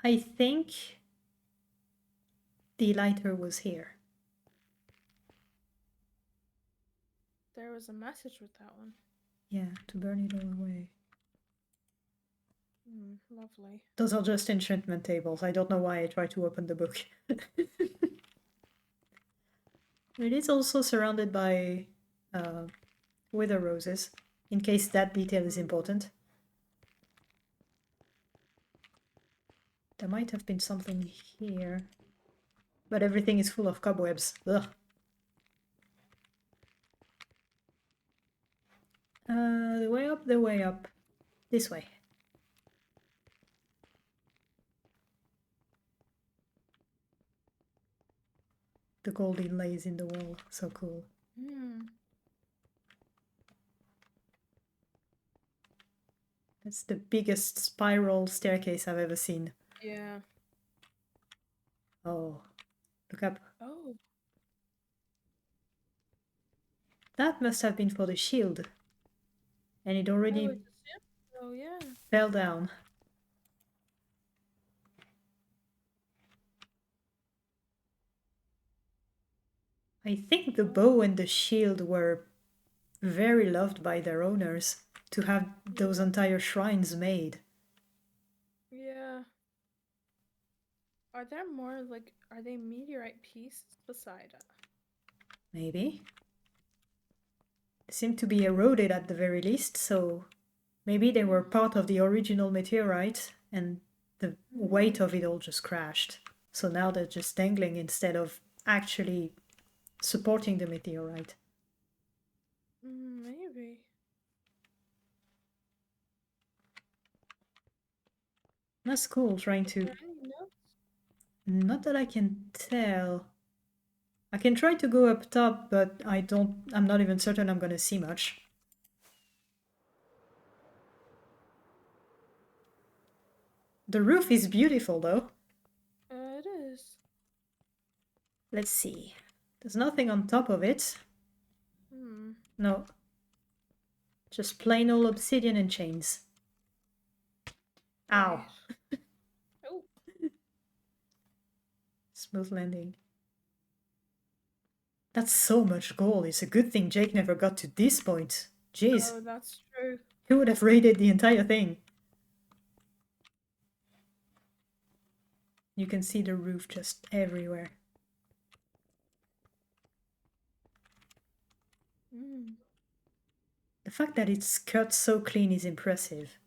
I think the lighter was here. There was a message with that one. Yeah, to burn it all away. Lovely. Those are just enchantment tables. I don't know why I tried to open the book. It is also surrounded by wither roses, in case that detail is important. There might have been something here, but everything is full of cobwebs. Ugh. The way up, the way up. This way. The gold inlays in the wall. So cool. That's the biggest spiral staircase I've ever seen. Yeah. Oh, look up. Oh. That must have been for the shield. And it I would already assume so, yeah. fell down. I think the bow and the shield were very loved by their owners to have those Yeah. entire shrines made. Yeah. Are there more, like, are they meteorite pieces beside it? Maybe. They seem to be eroded at the very least, so maybe they were part of the original meteorite and the weight of it all just crashed. So now they're just dangling instead of actually supporting the meteorite. Maybe. That's cool, trying Is to... there any notes? Not that I can tell. I can try to go up top, but I'm not even certain I'm gonna see much. The roof is beautiful though. It is. Let's see. There's nothing on top of it. Hmm. No. Just plain old obsidian and chains. Ow. Right. Oh. Smooth landing. That's so much gold. It's a good thing Jake never got to this point. Jeez. Oh, that's true. He would have raided the entire thing. You can see the roof just everywhere. Hmm. The fact that it's cut so clean is impressive.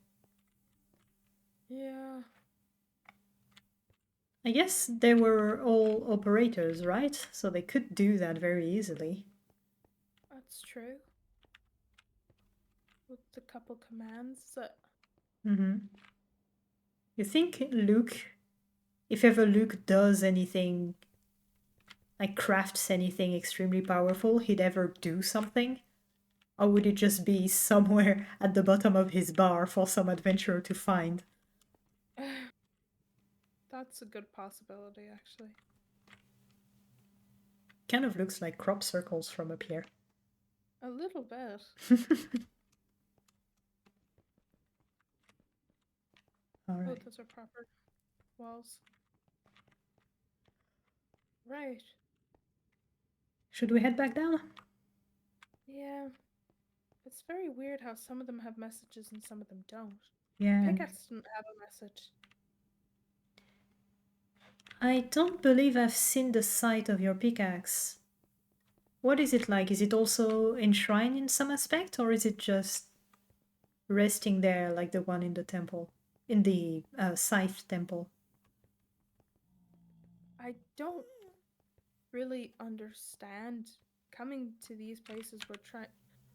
Yeah. I guess they were all operators, right? So they could do that very easily. That's true. With the couple commands that. Mm-hmm. You think Luke, if ever Luke does anything, like crafts anything extremely powerful, he'd ever do something? Or would it just be somewhere at the bottom of his bar for some adventurer to find? That's a good possibility, actually. Kind of looks like crop circles from up here. A little bit. All Oh, right. those are proper walls. Right. Should we head back down? Yeah. It's very weird how some of them have messages and some of them don't. Yeah. Pickaxe didn't have a message. I don't believe I've seen the site of your pickaxe. What is it like? Is it also enshrined in some aspect, or is it just resting there like the one in the temple? In the scythe temple? I don't really understand. Coming to these places,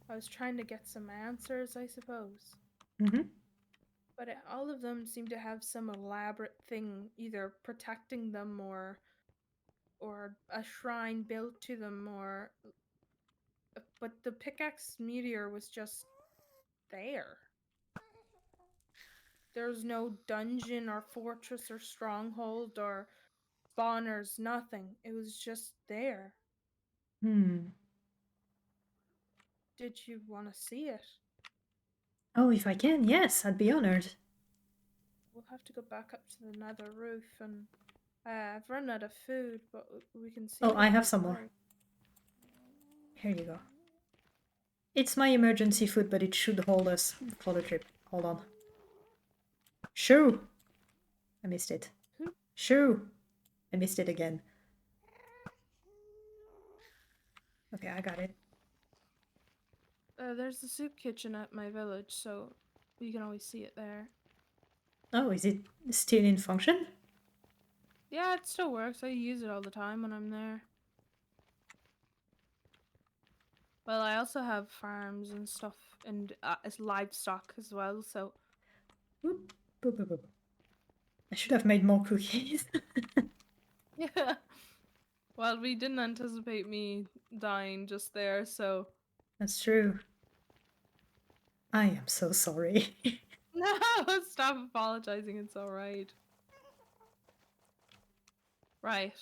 I was trying to get some answers, I suppose. Mm-hmm. But all of them seem to have some elaborate thing either protecting them or a shrine built to them or but the pickaxe meteor was just there. There's no dungeon or fortress or stronghold or spawners, nothing. It was just there. Hmm. Did you want to see it? Oh, if I can, yes, I'd be honored. We'll have to go back up to the nether roof and I've run out of food, but we can see Oh, it I if have you'd some more. like. Here you go. It's my emergency food, but it should hold us for the trip. Hold on. Shoo! I missed it. Shoo! I missed it again. Okay, I got it. There's the soup kitchen at my village, so you can always see it there. Oh, is it still in function? Yeah, it still works. I use it all the time when I'm there. Well, I also have farms and stuff, and it's livestock as well, so. Whoop, boop, boop, boop. I should have made more cookies. Yeah. Well, we didn't anticipate me dying just there, so. That's true. I am so sorry. No, stop apologizing. It's alright. Right.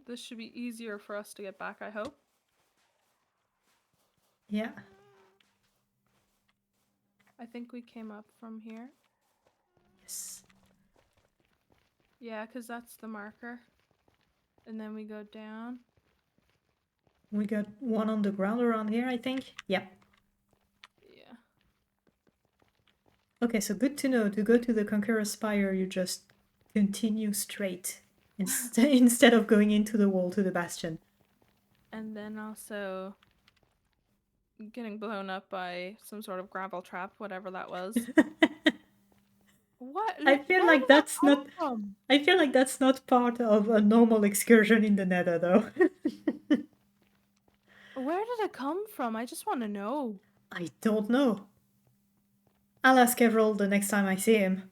This should be easier for us to get back, I hope. Yeah. I think we came up from here. Yes. Yeah, because that's the marker. And then we go down. We got one on the ground around here, I think. Yeah. Yeah. Okay, so good to know. To go to the Conqueror Spire, you just continue straight instead of going into the wall to the bastion. And then also getting blown up by some sort of gravel trap, whatever that was. What? I Like, feel where like did that that's come not. from? I feel like that's not part of a normal excursion in the Nether, though. Where did it come from? I just want to know. I don't know. I'll ask Everald the next time I see him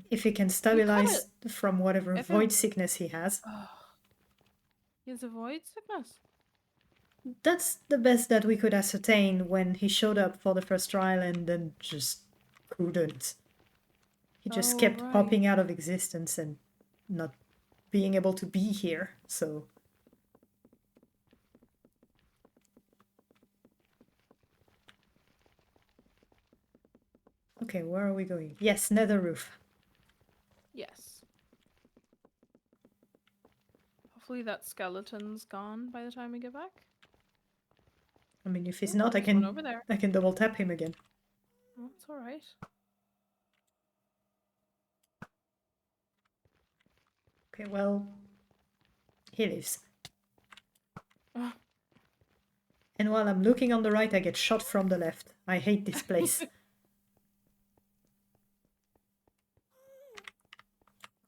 if he can We could have. stabilize from whatever If it. void sickness he has. Oh, he has a void sickness. That's the best that we could ascertain when he showed up for the first trial and then just couldn't. He just Oh, kept right. popping out of existence and not being able to be here, so. Okay, where are we going? Yes, Nether roof. Yes. Hopefully that skeleton's gone by the time we get back. I mean, if he's Oh, not, there's one over there. I can double tap him again. Oh, it's all right. Okay, well, he lives. Oh. And while I'm looking on the right, I get shot from the left. I hate this place.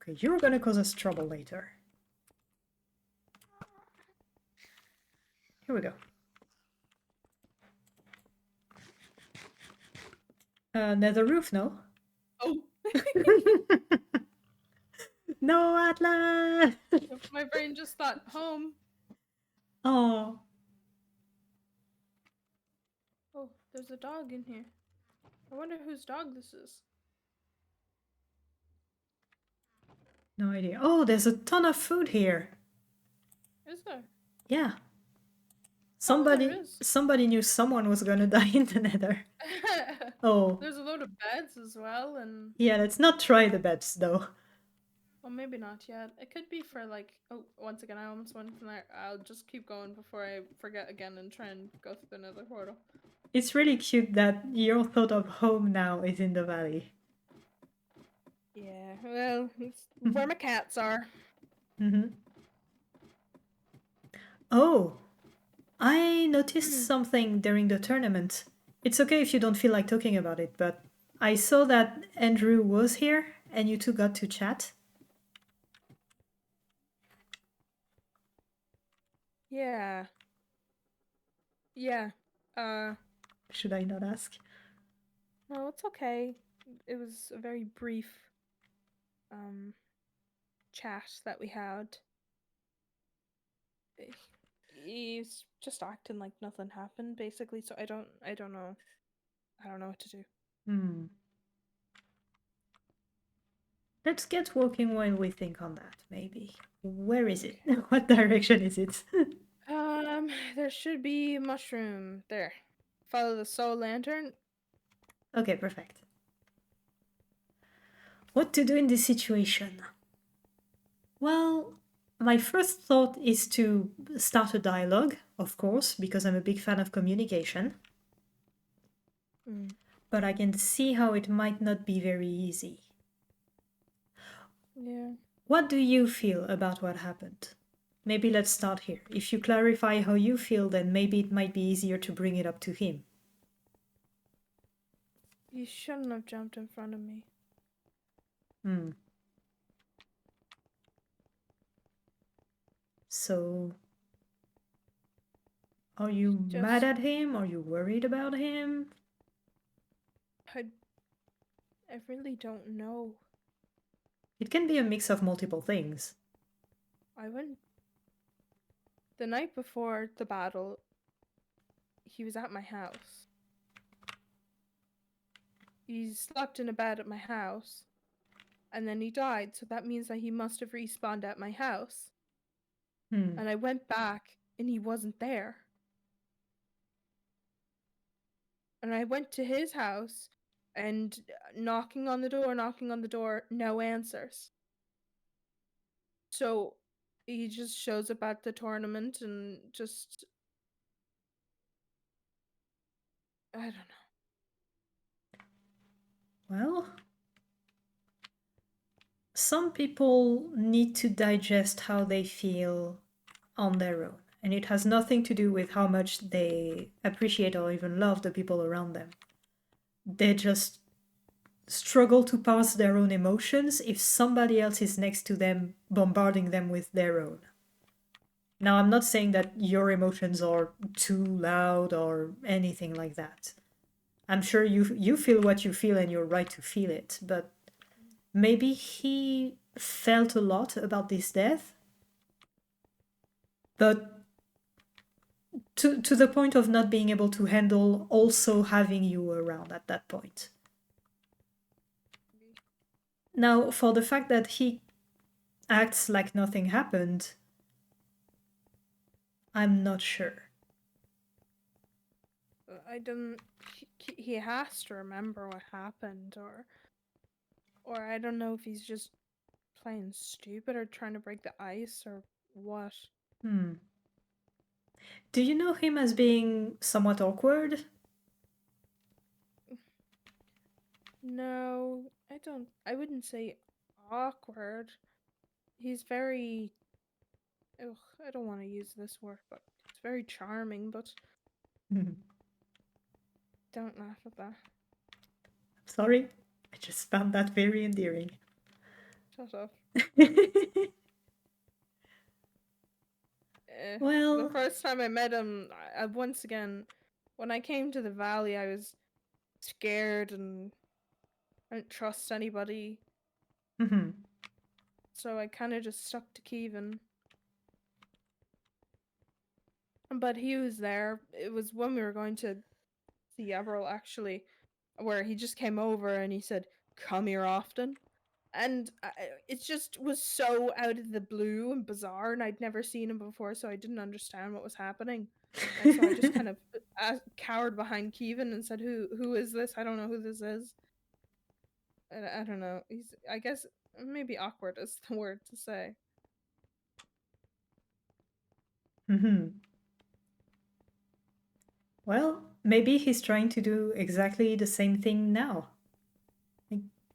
Okay, you're gonna cause us trouble later. Here we go. Nether roof, no? Oh. No, Atlas! My brain just thought home. Oh. Oh, there's a dog in here. I wonder whose dog this is. No idea. Oh, there's a ton of food here. Is there? Yeah. Oh, there is. Somebody knew someone was gonna die in the Nether. Oh. There's a load of beds as well, and Yeah, let's not try the beds though. well, maybe not yet. It could be for like. Oh, once again, I almost went from there. I'll just keep going before I forget again and try and go through another portal. It's really cute that your thought of home now is in the valley. Yeah, well, it's where my cats are. Mm-hmm. Oh, I noticed something during the tournament. It's okay if you don't feel like talking about it, but I saw that Andrew was here and you two got to chat. Yeah. Yeah. Should I not ask? No, it's okay. It was a very brief chat that we had. He's just acting like nothing happened, basically, so I don't know. I don't know what to do. Hmm. Let's get walking while we think on that, maybe. Where is it? What direction is it? There should be a mushroom. There. Follow the soul lantern. Okay, perfect. What to do in this situation? Well, my first thought is to start a dialogue, of course, because I'm a big fan of communication. But I can see how it might not be very easy. Yeah. What do you feel about what happened? Maybe let's start here. If you clarify how you feel, then maybe it might be easier to bring it up to him. You shouldn't have jumped in front of me. So, are you mad at him? Are you worried about him? I really don't know. It can be a mix of multiple things. I went the night before the battle. He was at my house. He slept in a bed at my house, and then he died. So that means that he must have respawned at my house. And I went back, and he wasn't there. And I went to his house and knocking on the door, no answers. So he just shows up at the tournament and just, I don't know. Well, some people need to digest how they feel on their own. And it has nothing to do with how much they appreciate or even love the people around them. They just struggle to pass their own emotions if somebody else is next to them, bombarding them with their own. Now, I'm not saying that your emotions are too loud or anything like that. I'm sure you feel what you feel and you're right to feel it, but maybe he felt a lot about this death, but to the point of not being able to handle also having you around at that point. Now, for the fact that he acts like nothing happened, I'm not sure. I don't. He has to remember what happened, or I don't know if he's just playing stupid or trying to break the ice or what. Do you know him as being somewhat awkward? No, I don't. I wouldn't say awkward. He's very. Ugh, I don't want to use this word, but it's very charming. But don't laugh at that. Sorry, I just found that very endearing. Shut up. Well, the first time I met him, once again, when I came to the valley, I was scared and I didn't trust anybody. So I kind of just stuck to Kevin. But he was there. It was when we were going to see Everil, actually, where he just came over and he said, "Come here often." And it just was so out of the blue and bizarre, and I'd never seen him before, so I didn't understand what was happening. And so I just kind of cowered behind Kevin and said, "Who is this? I don't know who this is." And I don't know. I guess maybe awkward is the word to say. Well, maybe he's trying to do exactly the same thing now.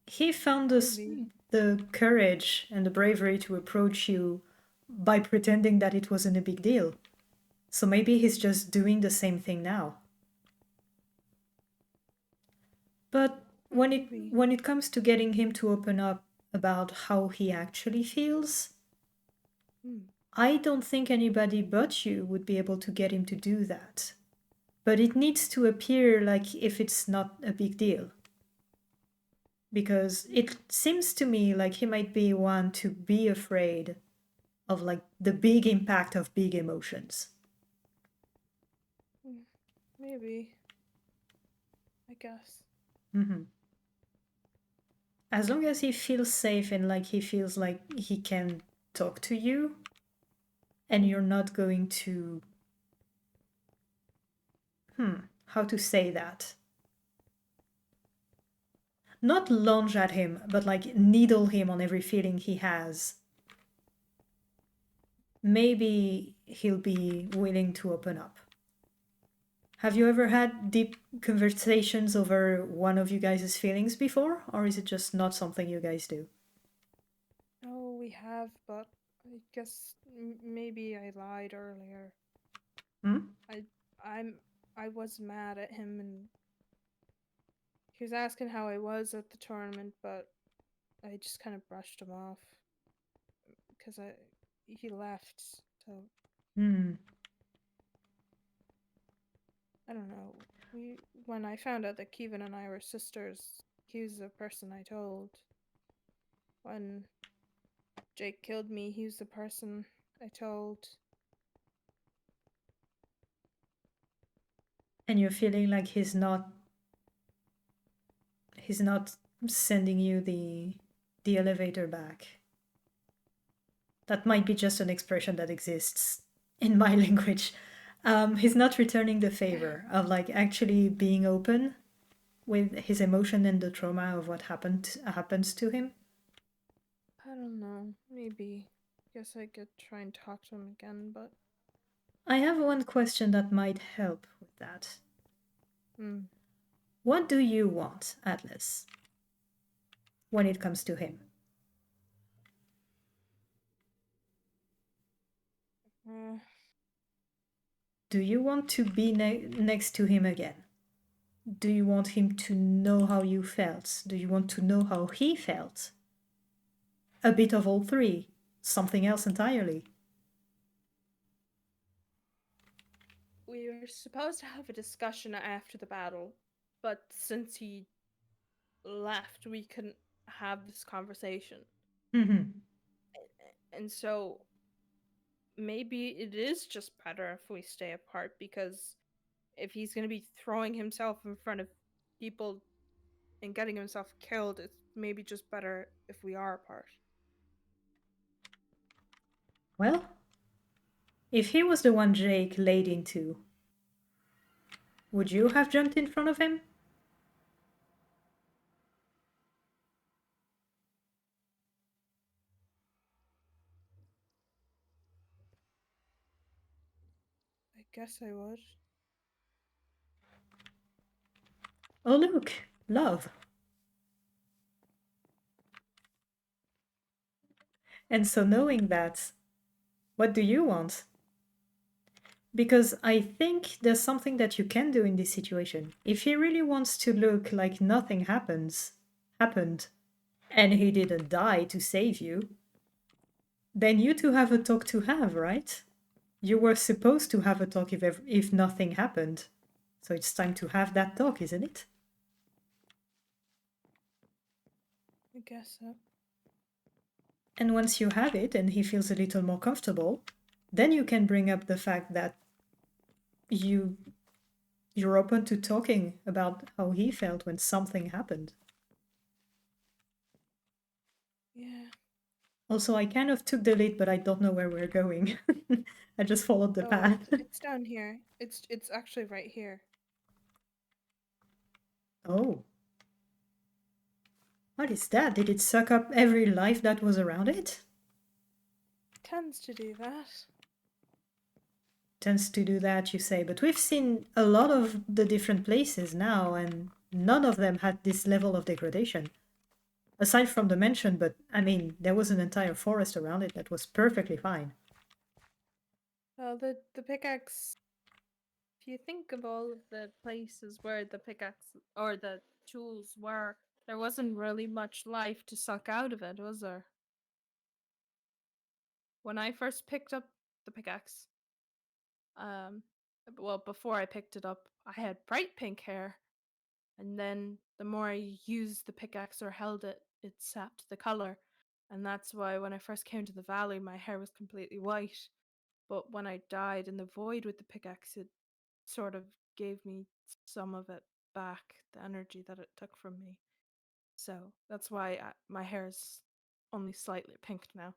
He found the courage and the bravery to approach you by pretending that it wasn't a big deal. So maybe he's just doing the same thing now. But when it comes to getting him to open up about how he actually feels, I don't think anybody but you would be able to get him to do that. But it needs to appear like if it's not a big deal. Because it seems to me like he might be one to be afraid of like the big impact of big emotions. Maybe. I guess. As long as he feels safe and like he feels like he can talk to you and you're not going to how to say that? Not lunge at him, but like needle him on every feeling he has. Maybe he'll be willing to open up. Have you ever had deep conversations over one of you guys' feelings before? Or is it just not something you guys do? Oh, we have, but I guess maybe I lied earlier. I was mad at him, and he was asking how I was at the tournament, but I just kind of brushed him off because he left. So I don't know. When I found out that Kevin and I were sisters, he was the person I told. When Jake killed me, he was the person I told. And you're feeling like he's not sending you the elevator back. That might be just an expression that exists in my language. He's not returning the favor of like actually being open with his emotion and the trauma of what happens to him. I don't know. Maybe. Guess I could try and talk to him again, but. I have one question that might help with that. Hmm. What do you want, Atlas, when it comes to him? Uh, Do you want to be next to him again? Do you want him to know how you felt? Do you want to know how he felt? A bit of all three. Something else entirely. we were supposed to have a discussion after the battle, but since he left, we couldn't have this conversation. Mm-hmm. And so maybe it is just better if we stay apart, because if he's going to be throwing himself in front of people and getting himself killed, it's maybe just better if we are apart. Well, if he was the one Jake laid into, would you have jumped in front of him? I guess I would. Oh, look, love. And so, knowing that, what do you want? Because I think there's something that you can do in this situation. If he really wants to look like nothing happened, and he didn't die to save you, then you two have a talk to have, right? You were supposed to have a talk if nothing happened. So it's time to have that talk, isn't it? I guess so. And once you have it and he feels a little more comfortable, then you can bring up the fact that you you're open to talking about how he felt when something happened. Yeah. Also, I kind of took the lead, but I don't know where we're going. I just followed the Oh, path. it's down here. It's actually right here. Oh, what is that? Did it suck up every life that was around it? Tends to do that. Tends to do that, you say, but we've seen a lot of the different places now, and none of them had this level of degradation. Aside from the mansion, but I mean, there was an entire forest around it that was perfectly fine. Well, the pickaxe. If you think of all of the places where the pickaxe or the tools were, there wasn't really much life to suck out of it, was there? When I first picked up the pickaxe, um, well, before I picked it up, I had bright pink hair, and then the more I used the pickaxe or held it, it sapped the color, and that's why when I first came to the valley, my hair was completely white. But when I died in the void with the pickaxe, it sort of gave me some of it back, the energy that it took from me. So that's why my hair is only slightly pink now.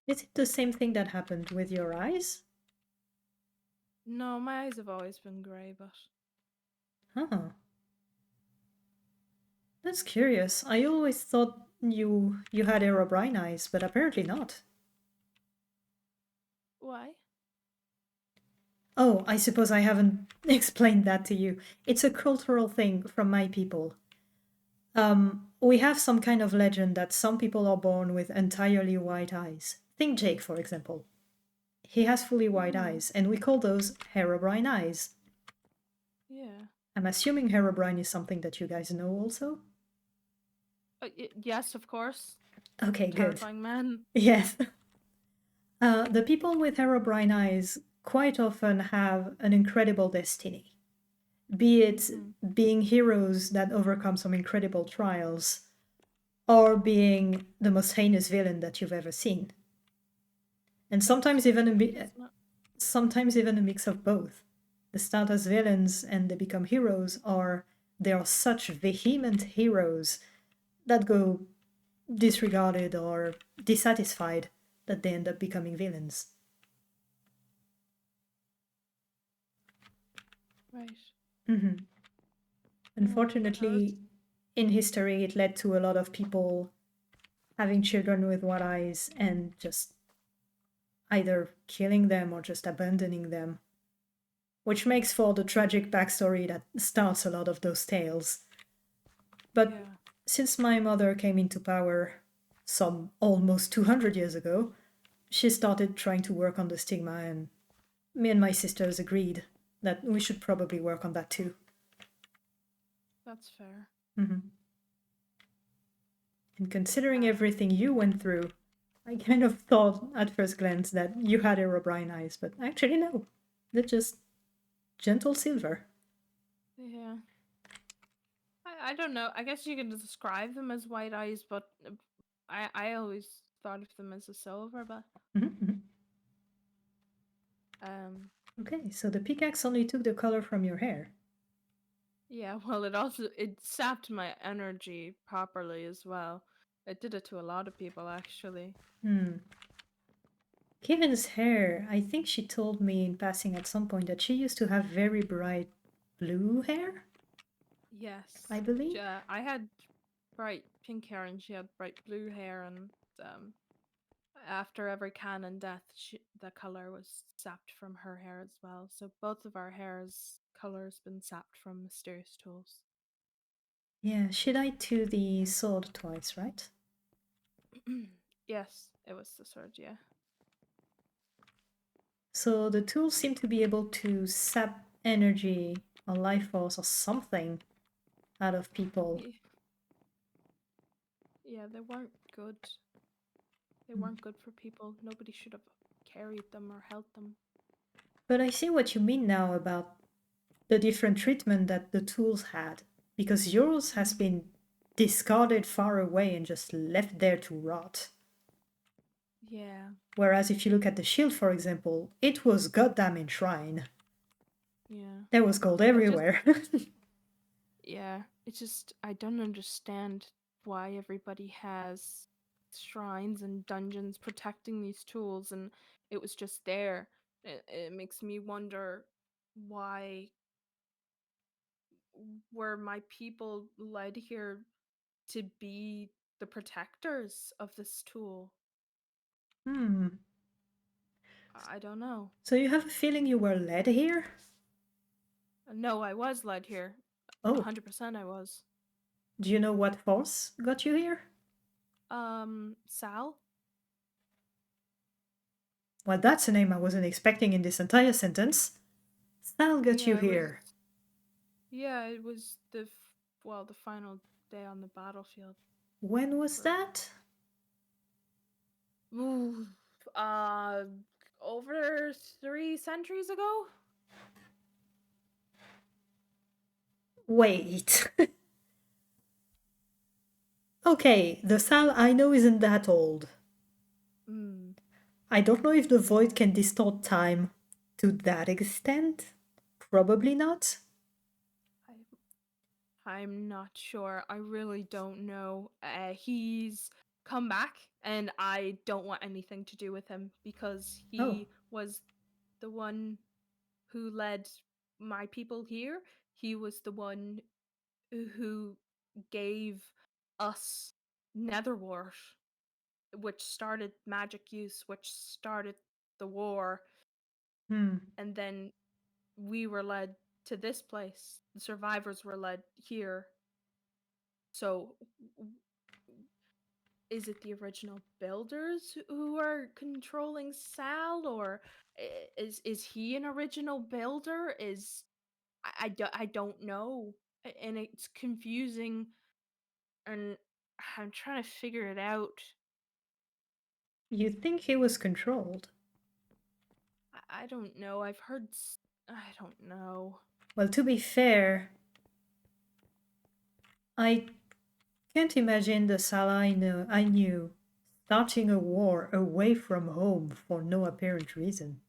Is it the same thing that happened with your eyes? No, my eyes have always been grey, but Huh. That's curious. I always thought you had Aerobrine eyes, but apparently not. why? Oh, I suppose I haven't explained that to you. It's a cultural thing from my people. We have some kind of legend that some people are born with entirely white eyes. Think Jake, for example. He has fully white Hmm. eyes, and we call those Herobrine eyes. Yeah. I'm assuming Herobrine is something that you guys know also? Yes, of course. Okay, good. Terrifying man. Yes. The people with Herobrine eyes quite often have an incredible destiny, be it Mm-hmm. being heroes that overcome some incredible trials, or being the most heinous villain that you've ever seen. And That's what it is, isn't it? sometimes even a mix of both. They start as villains and they become heroes, or they are such vehement heroes that go disregarded or dissatisfied that they end up becoming villains. Right. Hmm. I was. Unfortunately, in history, it led to a lot of people having children with white eyes and just either killing them or just abandoning them, which makes for the tragic backstory that starts a lot of those tales. But Yeah. since my mother came into power some almost 200 years ago, she started trying to work on the stigma, and me and my sisters agreed that we should probably work on that too. That's fair. Hmm. And considering Um. everything you went through, I kind of thought at first glance that you had Herobrine eyes, but actually, no. They're just gentle silver. Yeah. I don't know. I guess you can describe them as white eyes, but I always thought of them as a silver. But Mhm. um. Okay, so the pickaxe only took the color from your hair. Yeah. Well, it sapped my energy properly as well. It did it to a lot of people actually. Hmm. Kevin's hair, I think she told me in passing at some point that she used to have very bright blue hair, I Yes. believe. I had bright pink hair and she had bright blue hair, and um after every canon death, the color was sapped from her hair as well. So both of our hair's color has been sapped from mysterious tools. Yeah, she died to the sword twice, right? Yes, it was the sword. Yeah. So the tools seem to be able to sap energy or life force or something out of people. Yeah, they weren't good. They Hmm. weren't good for people. Nobody should have carried them or held them. But I see what you mean now about the different treatment that the tools had, because yours has Mm. been discarded far away and just left there to rot. Yeah, Whereas if you look at the shield, for example, it was goddamn enshrined. yeah. There was gold I just, everywhere. yeah. It's just, I don't understand why everybody has shrines and dungeons protecting these tools, and it was just there. It makes me wonder why were my people led here to be the protectors of this tool? Hmm. I don't know. So you have a feeling you were led here? No, I was led here. Oh, 100% I was. do you know what force got you here? Sal? Well, that's a name I wasn't expecting in this entire sentence. Sal got you Yeah, it was. here. Yeah, it was the final day on the battlefield. When was For that? Ooh, uh, over 3 centuries ago. Wait. Okay, the Sal I know isn't that old. Hmm. I don't know if the void can distort time to that extent. Probably not. I'm not sure. I really don't know. He's come back, and I don't want anything to do with him because Oh, he was the one who led my people here. He was the one who gave us Netherwart, which started magic use, which started the war, hmm. and then we were led to this place. The survivors were led here. So is it the original builders who are controlling Sal, or is he an original builder? I don't know, and it's confusing, and I'm trying to figure it out. You think he was controlled? I don't know. I don't know. Well, to be fair, I can't imagine the Sal I knew starting a war away from home for no apparent reason.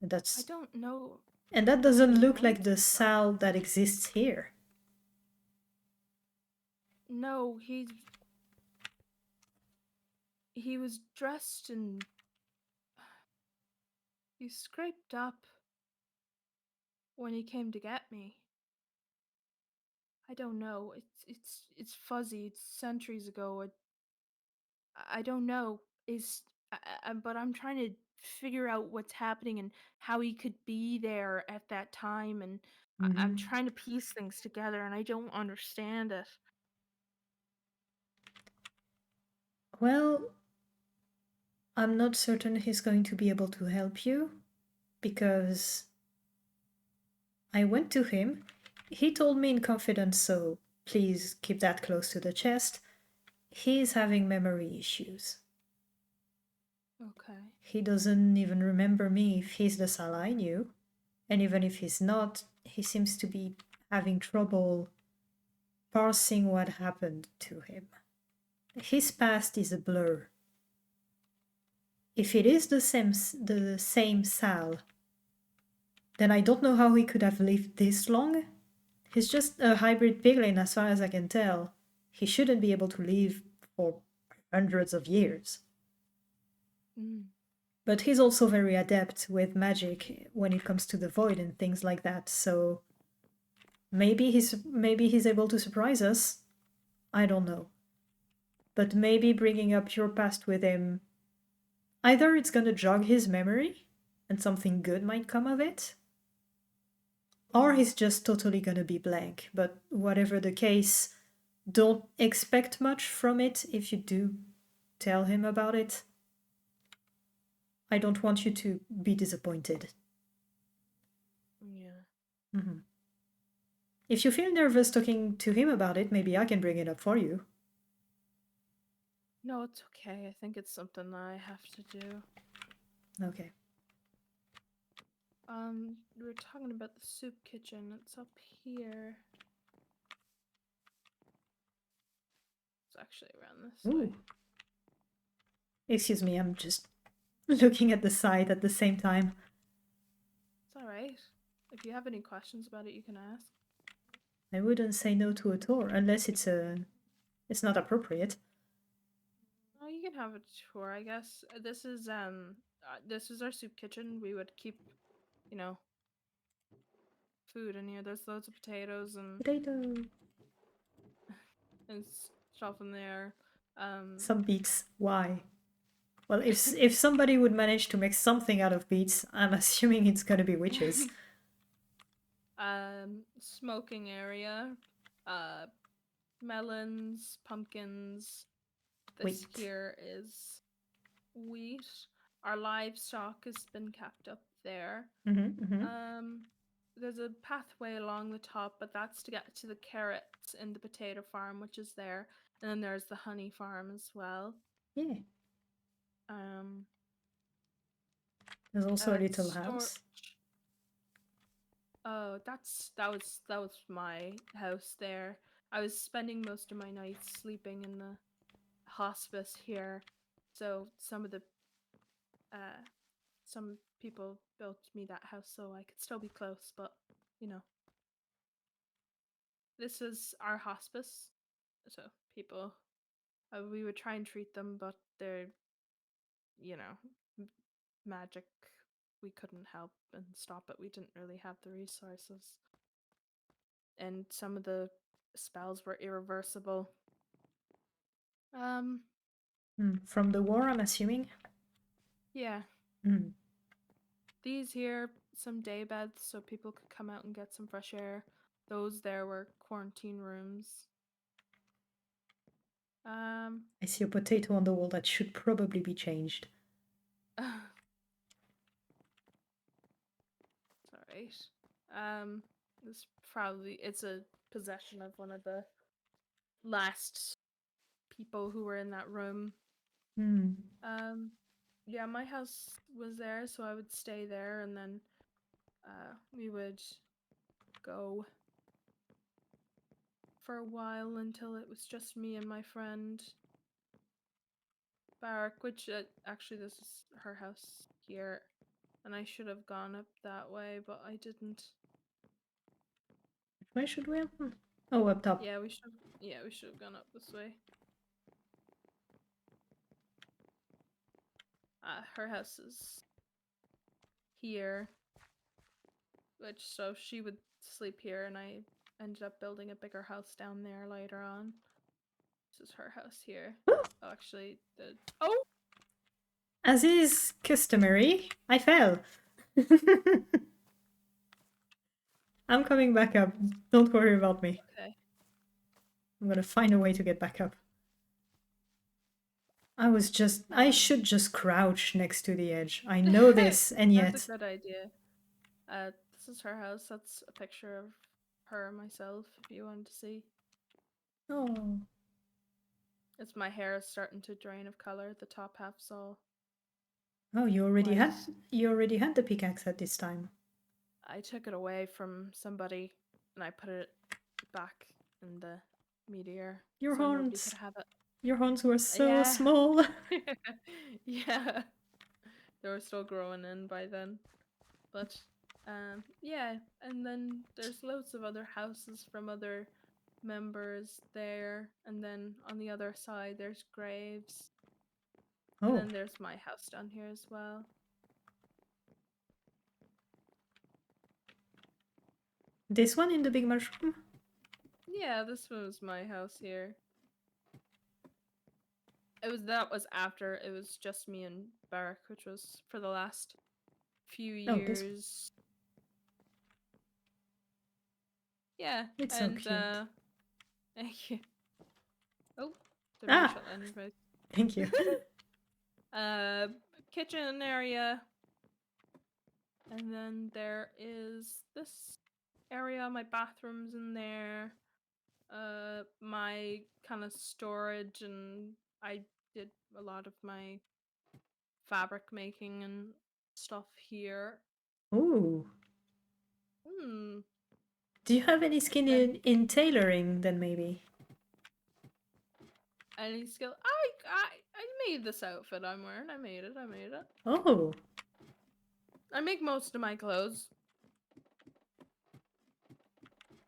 I That's don't know and that what doesn't he look like wanted the from Sal us. that exists here. No, he was dressed and he's scraped up. when he came to get me. I don't know. It's fuzzy. It's centuries ago. I don't know. But I'm trying to figure out what's happening and how he could be there at that time, and I'm Hmm. trying to piece things together, and I don't understand it. Well, I'm not certain he's going to be able to help you because I went to him. He told me in confidence, so please keep that close to the chest. He's having memory issues. Okay. He doesn't even remember me if he's the Sal I knew. And even if he's not, he seems to be having trouble parsing what happened to him. His past is a blur. If it is the same Sal, then I don't know how he could have lived this long. He's just a hybrid piglin as far as I can tell. He shouldn't be able to live for hundreds of years. Mm. But he's also very adept with magic when it comes to the void and things like that, so maybe he's able to surprise us. I don't know. But maybe bringing up your past with him, either it's gonna jog his memory and something good might come of it, or Mm. he's just totally gonna be blank. But whatever the case, don't expect much from it if you do tell him about it. I don't want you to be disappointed. Yeah. Mm-hmm. If you feel nervous talking to him about it, maybe I can bring it up for you. No, it's okay. I think it's something I have to do. Okay. We were talking about the soup kitchen. It's up here. It's actually around this way. Ooh. Excuse me, I'm just looking at the site at the same time. It's alright. If you have any questions about it, you can ask. I wouldn't say no to a tour unless it's not appropriate. Oh, you can have a tour, I guess. This is our soup kitchen. We would keep, you know, food in here. There's loads of potatoes Potato. and stuff in there. Um, Some beets. Why? Well, if somebody would manage to make something out of beets, I'm assuming it's gonna be witches. Smoking area, uh, melons, pumpkins. This Wheat. here is wheat. Our livestock has been kept up there. Mm-hmm, mm-hmm. There's a pathway along the top, but that's to get to the carrots in the potato farm, which is there. And then there's the honey farm as well. Yeah. Um, There's also a little store. house. Oh, that was my house there. I was spending most of my nights sleeping in the hospice here, so uh some people built me that house so I could still be close, but you know, this is our hospice, so people we would try and treat them, but they're, you know, magic. We couldn't help and stop it. We didn't really have the resources, and some of the spells were irreversible. Um, From the war, I'm assuming. yeah. Mm. These here, some day beds so people could come out and get some fresh air. Those there were quarantine rooms. Um, I see a potato on the wall that should probably be changed. it's alright. It's a possession of one of the last people who were in that room. Hmm. Um, yeah, my house was there, so I would stay there, and then we would go for a while until it was just me and my friend Barak, which actually this is her house here, and I should have gone up that way, but I didn't. Which way should we have? Oh, up top. Yeah, we should have gone up this way. Her house is here. which so she would sleep here, and I ended up building a bigger house down there later on. This is her house here. Oh, actually, the oh, As is customary, I fell. I'm coming back up. Don't worry about me. okay. I'm gonna find a way to get back up. I Um, should just crouch next to the edge. I know this, and that's a yet. good idea. This is her house. That's a picture of her and myself. If you wanted to see, Oh. it's my hair is starting to drain of color. The top half's all Oh, white. you already had the pickaxe at this time. I took it away from somebody, and I put it back in the meteor Your so nobody could horns. have it. Your horns were so Yeah. small. Yeah. They were still growing in by then. But yeah, and then there's loads of other houses from other members there, and then on the other side there's graves. And Oh, then there's my house down here as well. this one in the big mushroom? Yeah, this was my house here. That was after it was just me and Barak, which was for the last few Oh, this one. years. Yeah, It's so and cute. thank you. Oh, didn't mean to Ah, shut that in your face. thank you. uh, kitchen area, and then there is this area. My bathroom's in there. My kind of storage, and I did a lot of my fabric making and stuff here. Ooh. Hmm. Do you have any skin Then in tailoring then maybe? any skill? I made this outfit I'm wearing. I made it. I made it. Oh, I make most of my clothes.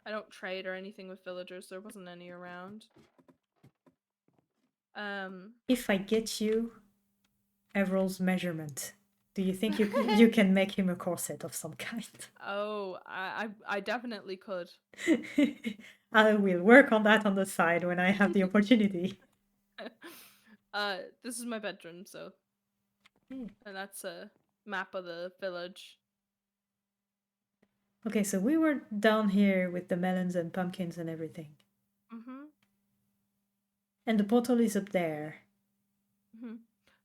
I don't trade or anything with villagers. There wasn't any around. Um. if I get you Everill's measurement, do you think you can make him a corset of some kind? Oh, I definitely could. I will work on that on the side when I have the opportunity. This is my bedroom, so Hmm. and that's a map of the village. Okay, so we were down here with the melons and pumpkins and everything. Mhm. And the portal is up there. Mhm.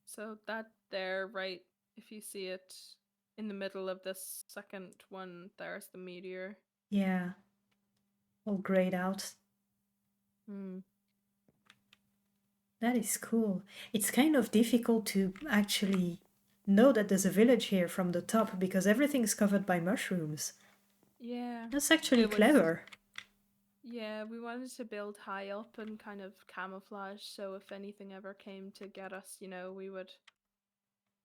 So that there, right? If you see it in the middle of this second one, there's the meteor. Yeah, all grayed out. Hmm. That is cool. It's kind of difficult to actually know that there's a village here from the top because everything's covered by mushrooms. Yeah. That's actually It was. clever. Yeah, we wanted to build high up and kind of camouflage, so if anything ever came to get us, we would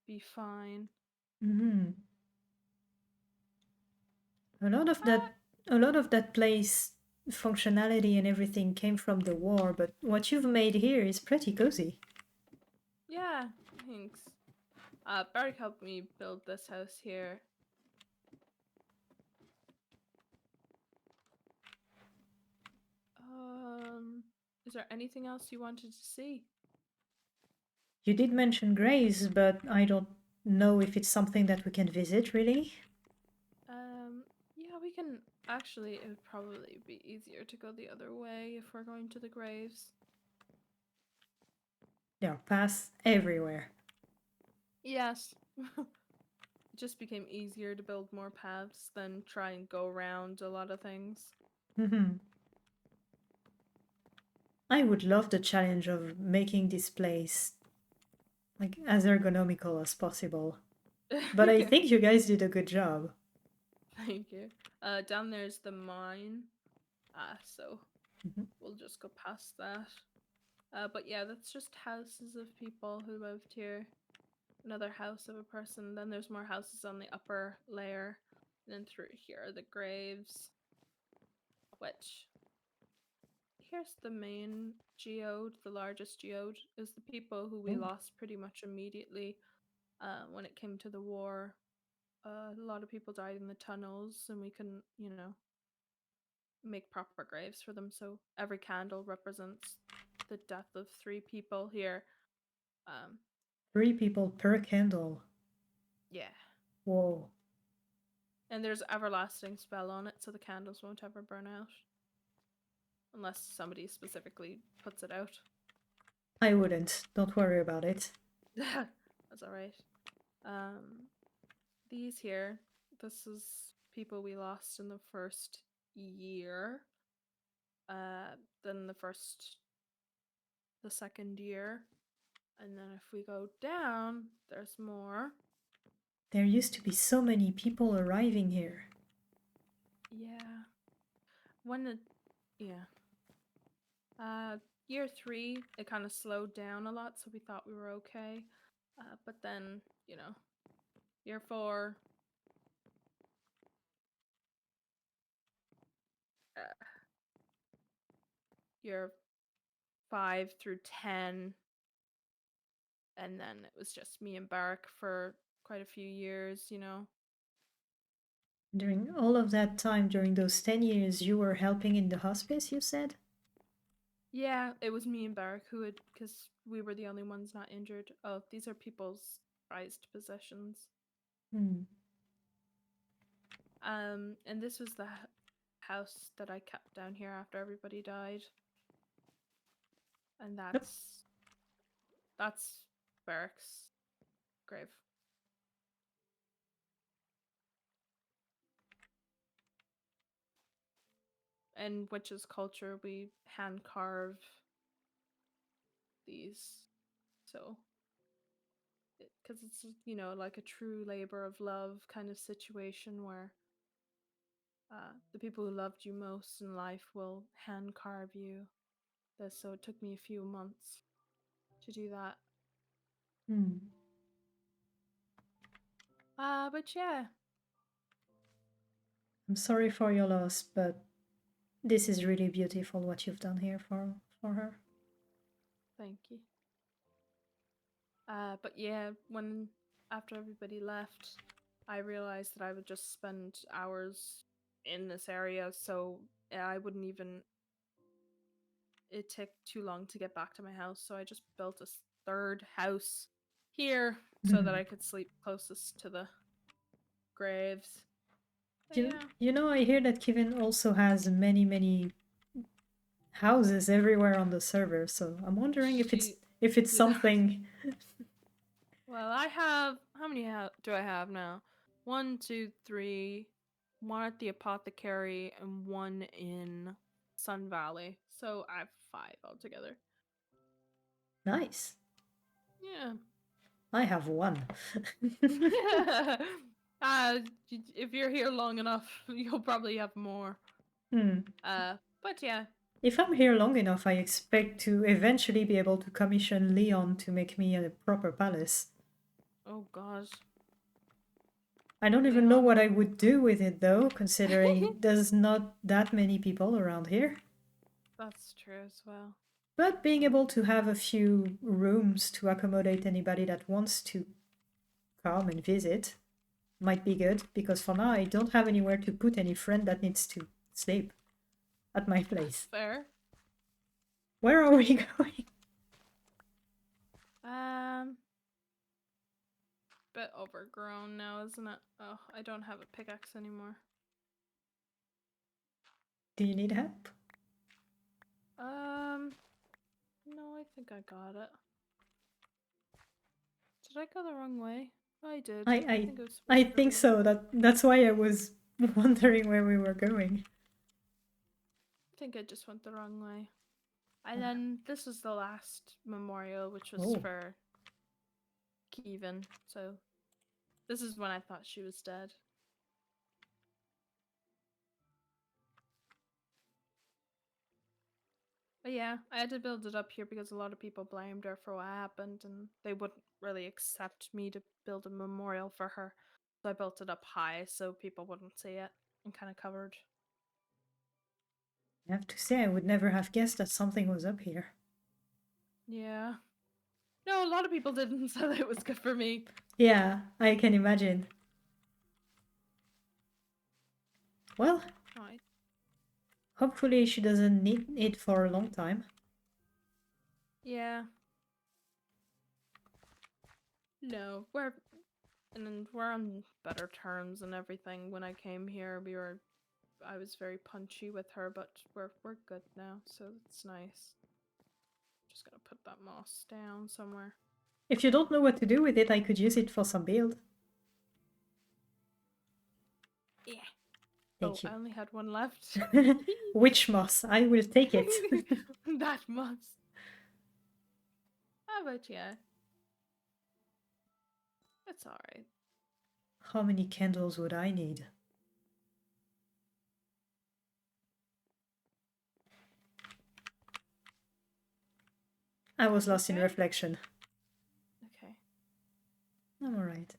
be fine. Hmm. A lot of Uh, that place functionality and everything came from the war, but what you've made here is pretty cozy. yeah, thanks. Barrick helped me build this house here. Is there anything else you wanted to see? You did mention graves, but I don't know if it's something that we can visit really. Yeah, we can actually, it would probably be easier to go the other way if we're going to the graves. There are paths everywhere. Yes. It just became easier to build more paths than try and go around a lot of things. Hmm. I would love the challenge of making this place like as ergonomical as possible. But I think you guys did a good job. Thank you. Down there's the mine. So Mhm. we'll just go past that. But yeah, that's just houses of people who lived here. Another house of a person. Then there's more houses on the upper layer. And then through here are the graves. Which, here's the main geode, the largest geode, is the people who we Oh. lost pretty much immediately when it came to the war. a lot of people died in the tunnels, and we can, make proper graves for them. So every candle represents the death of 3 people here. 3 people per candle. Yeah. Whoa. And there's everlasting spell on it, so the candles won't ever burn out. Unless somebody specifically puts it out. I wouldn't. Don't worry about it. That's alright. These here, this is people we lost in the first year. Then the second year. And then if we go down, there's more. There used to be so many people arriving here. Yeah. Year 3, it kind of slowed down a lot, so we thought we were okay. But then, year 4, year 5 through 10, and then it was just me and Bark for quite a few years, During all of that time, during those 10 years, you were helping in the hospice, you said? Yeah, it was me and Bark who had, because we were the only ones not injured. Oh, these are people's prized possessions. Hmm. And this was the house that I kept down here after everybody died. And that's Bark's grave. In witches' culture, we hand carve these, so because it's like a true labor of love kind of situation where the people who loved you most in life will hand carve you. So it took me a few months to do that. Hmm. But yeah. I'm sorry for your loss, but this is really beautiful what you've done here for her. Thank you. But yeah, when after everybody left, I realized that I would just spend hours in this area, so I wouldn't even. It took too long to get back to my house, so I just built a third house here so that I could sleep closest to the graves. But You, yeah. you know, I hear that Kevin also has many, many houses everywhere on the server, so I'm wondering if it's something. Well, I have how many do I have now? 1, 2, 3. One at the apothecary and one in Sun Valley. So I have 5 altogether. Nice. Yeah. I have 1. If you're here long enough, you'll probably have more. Hmm. But yeah. If I'm here long enough, I expect to eventually be able to commission Leon to make me a proper palace. Oh gosh. I don't even know Leon. what I would do with it though, considering there's not that many people around here. That's true as well. But being able to have a few rooms to accommodate anybody that wants to come and visit might be good, because for now I don't have anywhere to put any friend that needs to sleep at my place. Fair. Where are we going? Bit overgrown now, isn't it? Oh, I don't have a pickaxe anymore. Do you need help? No, I think I got it. Did I go the wrong way? I did. I think it was I supposed to think be. so. That's why I was wondering where we were going. I think I just went the wrong way. And then this was the last memorial, which was Oh. for Kevin. So this is when I thought she was dead. But yeah, I had to build it up here because a lot of people blamed her for what happened, and they wouldn't really accept me to build a memorial for her. So I built it up high so people wouldn't see it and kind of covered. I have to say, I would never have guessed that something was up here. Yeah. No, a lot of people didn't, so it was good for me. Yeah, I can imagine. Well, Right. hopefully she doesn't need it for a long time. Yeah. No, we're on better terms and everything. When I came here, I was very punchy with her, but we're good now, so it's nice. Just gotta put that moss down somewhere. If you don't know what to do with it, I could use it for some build. Yeah. Oh, Thank you. I only had one left. Witch moss, I will take it. That moss. But yeah, it's alright. How many candles would I need? I was lost in Okay. reflection. Okay. I'm alright.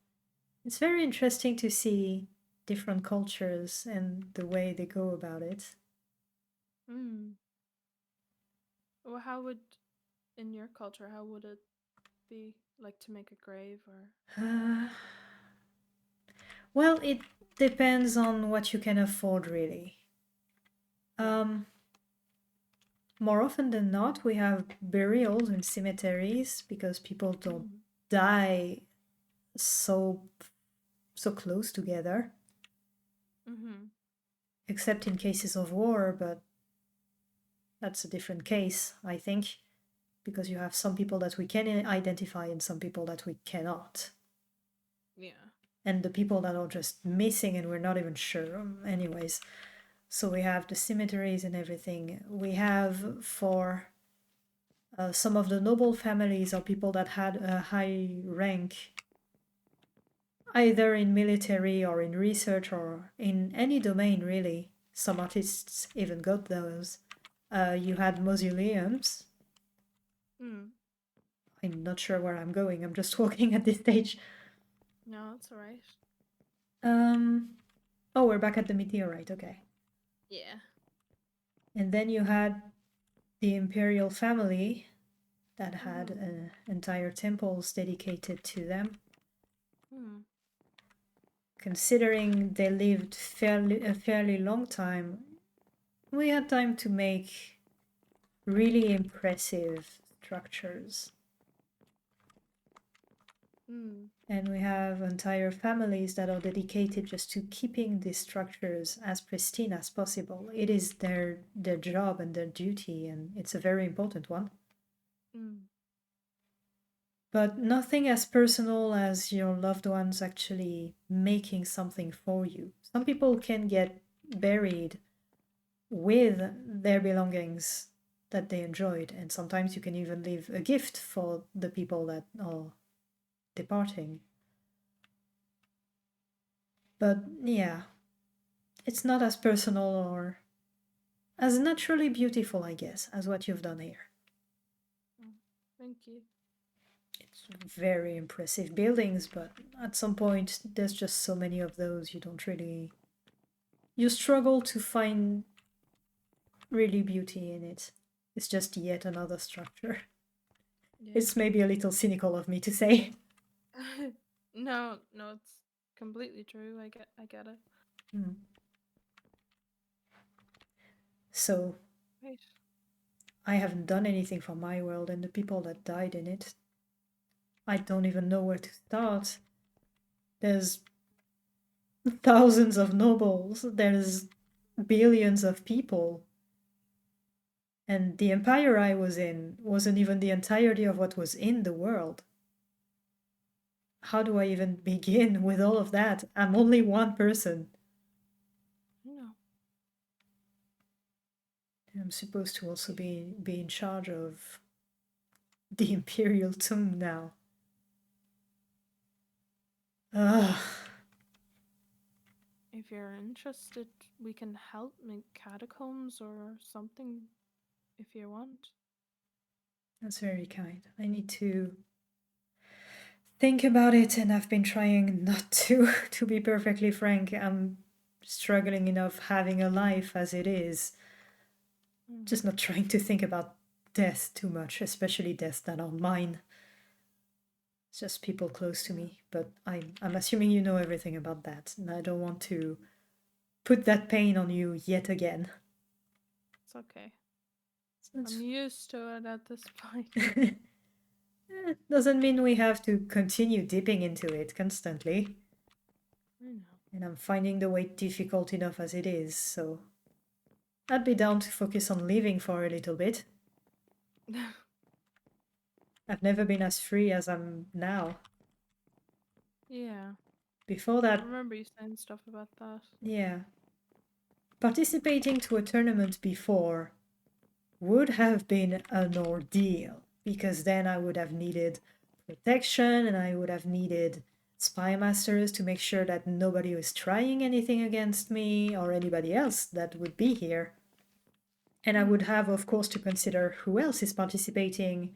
It's very interesting to see different cultures and the way they go about it. Well, in your culture, how would it be like to make a grave or? Well, it depends on what you can afford, really. Yeah. More often than not, we have burials in cemeteries because people don't die so close together. Except in cases of war, but that's a different case, I think, because you have some people that we can identify and some people that we cannot. Yeah. And the people that are just missing and we're not even sure. Anyways, so we have the cemeteries and everything. We have for some of the noble families or people that had a high rank, either in military or in research or in any domain, really. Some artists even got those. You had mausoleums. I'm not sure where I'm going. I'm just walking at this stage. No, it's alright. Oh, we're back at the meteorite. Okay. Yeah. And then you had the imperial family that had entire temples dedicated to them. Considering they lived a fairly long time, we had time to make really impressive structures. And we have entire families that are dedicated just to keeping these structures as pristine as possible. It is their job and their duty, and it's a very important one. But nothing as personal as your loved ones actually making something for you. Some people can get buried with their belongings that they enjoyed, and sometimes you can even leave a gift for the people that are departing. But yeah, it's not as personal or as naturally beautiful, I guess, as what you've done here. Thank you. It's very impressive buildings, but at some point there's just so many of those you struggle to find really beauty in it. It's just yet another structure. Yeah. It's maybe a little cynical of me to say. No, it's completely true. I get it. So, Right. I haven't done anything for my world and the people that died in it. I don't even know where to start. There's thousands of nobles, there's billions of people. And the empire I was in wasn't even the entirety of what was in the world. How do I even begin with all of that? I'm only one person. No. I'm supposed to also be in charge of the imperial tomb now. Ugh. If you're interested, we can help make catacombs or something if you want. That's very kind. I need to think about it, and I've been trying not to. To be perfectly frank, I'm struggling enough having a life as it is. Just not trying to think about death too much, especially deaths that are mine. It's just people close to me. But I'm assuming you know everything about that, and I don't want to put that pain on you yet again. It's okay. So I'm used to it at this point. doesn't mean we have to continue dipping into it constantly. I know. And I'm finding the weight difficult enough as it is, so I'd be down to focus on living for a little bit. I've never been as free as I'm now. Yeah. Before I that, remember you saying stuff about that. yeah. Participating to a tournament before would have been an ordeal, because then I would have needed protection and I would have needed spy masters to make sure that nobody was trying anything against me or anybody else that would be here. And I would have, of course, to consider who else is participating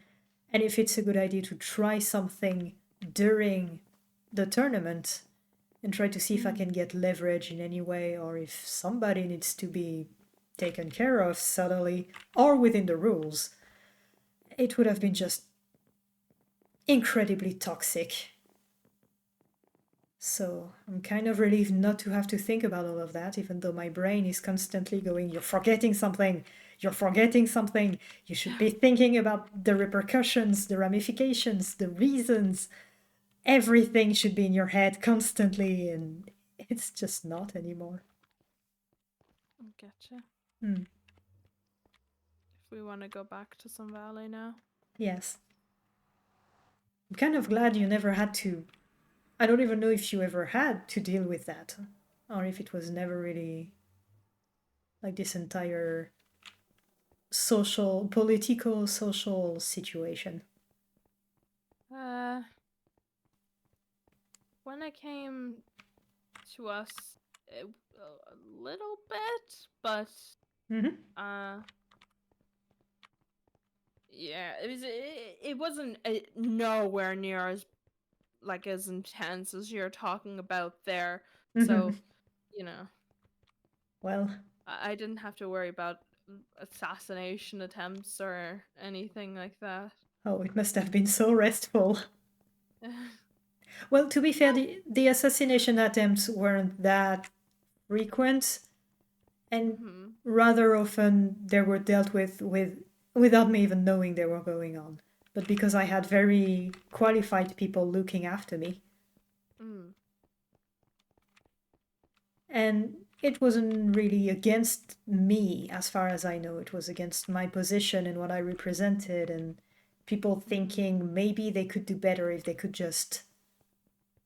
and if it's a good idea to try something during the tournament and try to see if I can get leverage in any way or if somebody needs to be taken care of subtly or within the rules. It would have been just incredibly toxic. So I'm kind of relieved not to have to think about all of that, even though my brain is constantly going, you're forgetting something, you're forgetting something, you should be thinking about the repercussions, the ramifications, the reasons. Everything should be in your head constantly, and it's just not anymore. Getcha. Hmm. If we want to go back to some valley now. Yes. I'm kind of glad you never had to. I don't even know if you ever had to deal with that, or if it was never really like this entire political, social situation. When it came to us, a little bit, but yeah, it wasn't nowhere near as intense as you're talking about there. So, you know, Well, I didn't have to worry about assassination attempts or anything like that. oh, it must have been so restful. Well, to be fair, the assassination attempts weren't that frequent, and rather often they were dealt with without me even knowing they were going on. But because I had very qualified people looking after me. And it wasn't really against me, as far as I know. It was against my position and what I represented, and people thinking maybe they could do better if they could just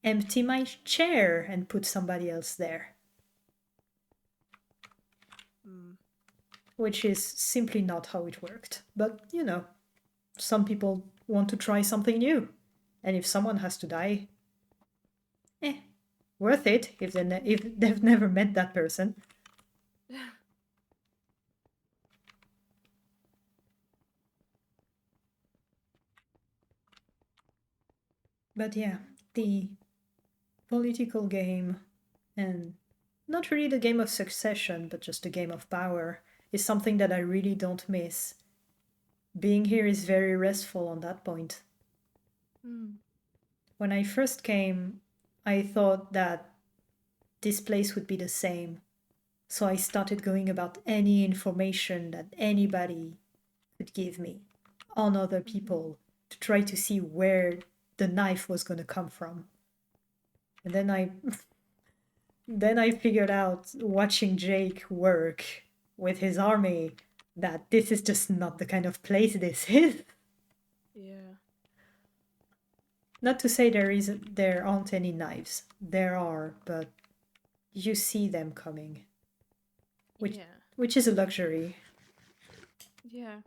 empty my chair and put somebody else there. Which is simply not how it worked. But, you know, some people want to try something new. And if someone has to die, worth it if they've never met that person. But yeah, the political game, and not really the game of succession, but just the game of power, is something that I really don't miss. Being here is very restful on that point. When I first came, I thought that this place would be the same. So I started going about any information that anybody could give me on other people to try to see where the knife was going to come from. And then I figured out, watching Jake work with his army, that this is just not the kind of place this is. Yeah. Not to say there aren't any knives. There are, but you see them coming. Which is a luxury. Yeah.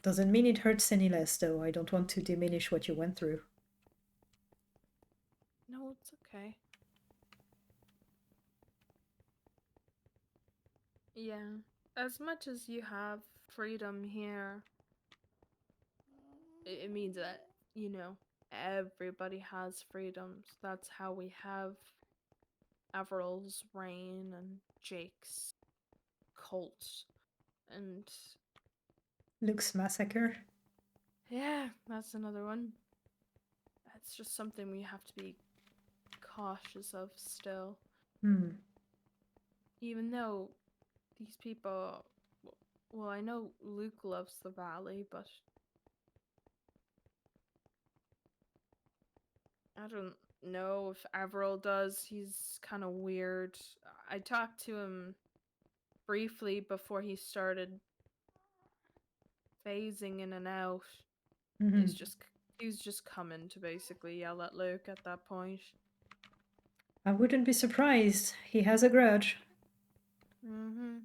Doesn't mean it hurts any less, though. I don't want to diminish what you went through. No, it's okay. Yeah. As much as you have freedom here, it means that, everybody has freedoms. That's how we have Averil's reign and Jake's cult and Luke's massacre. yeah, that's another one. It's just something we have to be cautious of still. Hmm. Even though these people, well, I know Luke loves the valley, but I don't know if Averil does. He's kind of weird. I talked to him briefly before he started phasing in and out. Hmm. He was just coming to basically yell at Luke at that point. I wouldn't be surprised. He has a grudge. Mm-hmm.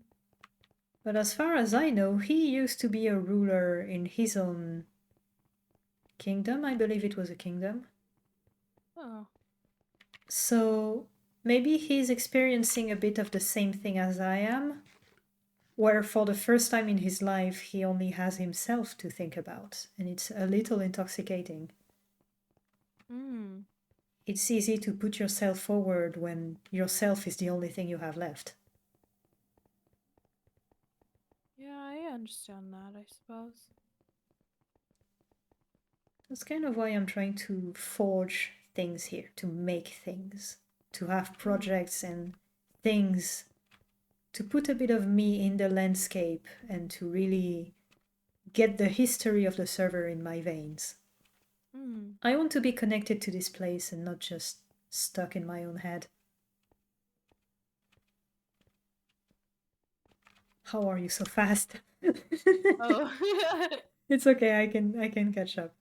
But as far as I know, he used to be a ruler in his own kingdom. I believe it was a kingdom. Oh. So maybe he's experiencing a bit of the same thing as I am, where for the first time in his life he only has himself to think about, and it's a little intoxicating. Mm. It's easy to put yourself forward when yourself is the only thing you have left. Yeah, I understand that, I suppose. That's kind of why I'm trying to forge things here, to make things, to have projects and things, to put a bit of me in the landscape and to really get the history of the server in my veins. Mm. I want to be connected to this place and not just stuck in my own head. How are you so fast? Oh. It's okay, I can catch up.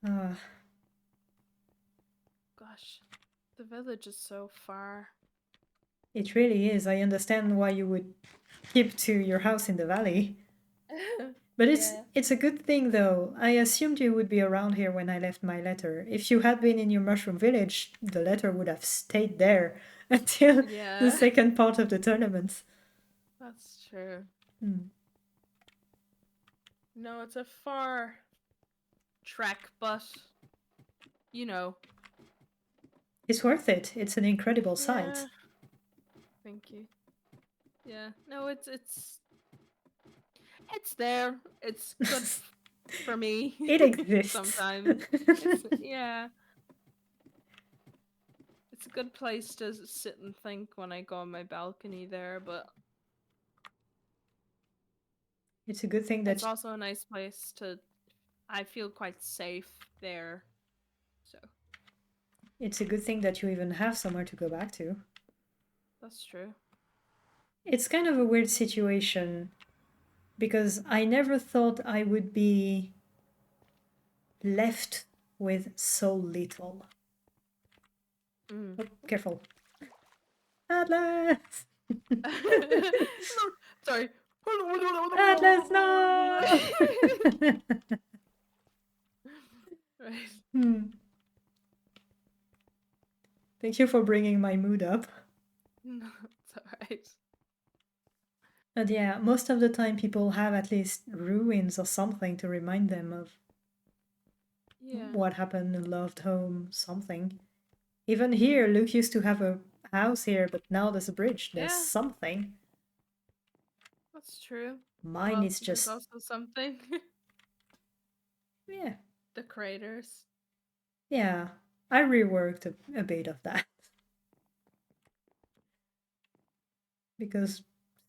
Ah, Gosh, the village is so far. it really is. I understand why you would keep to your house in the valley. But Yeah. it's a good thing though. I assumed you would be around here when I left my letter. If you had been in your mushroom village, the letter would have stayed there until the Yeah, second part of the tournament. that's true. Hmm. No, it's a far trek, but you know. It's worth it. It's an incredible Yeah. sight. Thank you. Yeah. No, it's there. It's good for me. It exists. Sometimes. Yeah. It's a good place to sit and think when I go on my balcony there, but It's a good thing it's that also a nice place to I feel quite safe there. So, it's a good thing that you even have somewhere to go back to. that's true. It's kind of a weird situation because I never thought I would be left with so little. Mm. Oh, careful. Atlas! Sorry. Atlas, no! Right. Hmm. Thank you for bringing my mood up. No, it's alright. But yeah, most of the time people have at least ruins or something to remind them of Yeah. what happened, a loved home, something. Even here, Luke used to have a house here, but now there's a bridge. There's Yeah, something. that's true. Mine Well, is there's just, also something. yeah, The craters. yeah. I reworked a bit of that because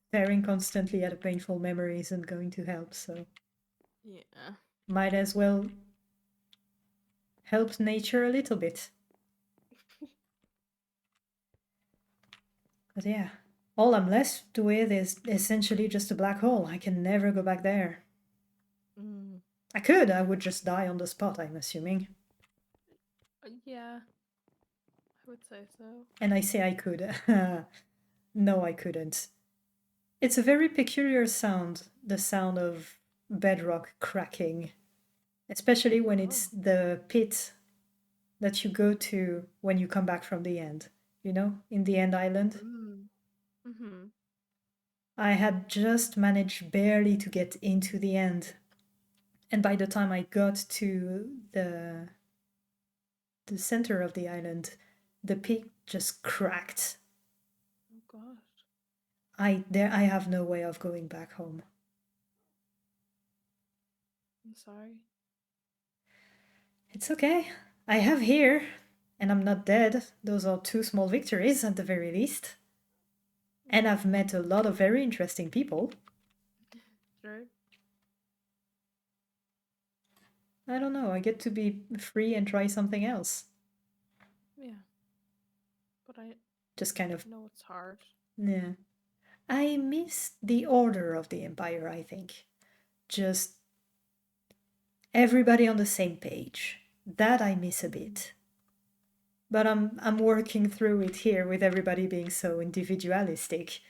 staring constantly at a painful memory isn't going to help. So Yeah. might as well help nature a little bit. But yeah, all I'm left with is essentially just a black hole. I can never go back there. Mm. I could, I would just die on the spot, I'm assuming. Yeah, I would say so. And I say I could. No, I couldn't. It's a very peculiar sound, the sound of bedrock cracking, especially when Oh. it's the pit that you go to when you come back from the end, in the end island. Mm. Mm-hmm. I had just managed barely to get into the end. And by the time I got to the center of the island, the pit just cracked. Oh gosh. I have no way of going back home. I'm sorry. It's okay. I have here. And I'm not dead. Those are two small victories at the very least. And I've met a lot of very interesting people. True. I don't know, I get to be free and try something else. Yeah. But I Just kind of, know it's hard. yeah. I miss the order of the Empire, I think. Just everybody on the same page. That I miss a bit. But I'm working through it here with everybody being so individualistic.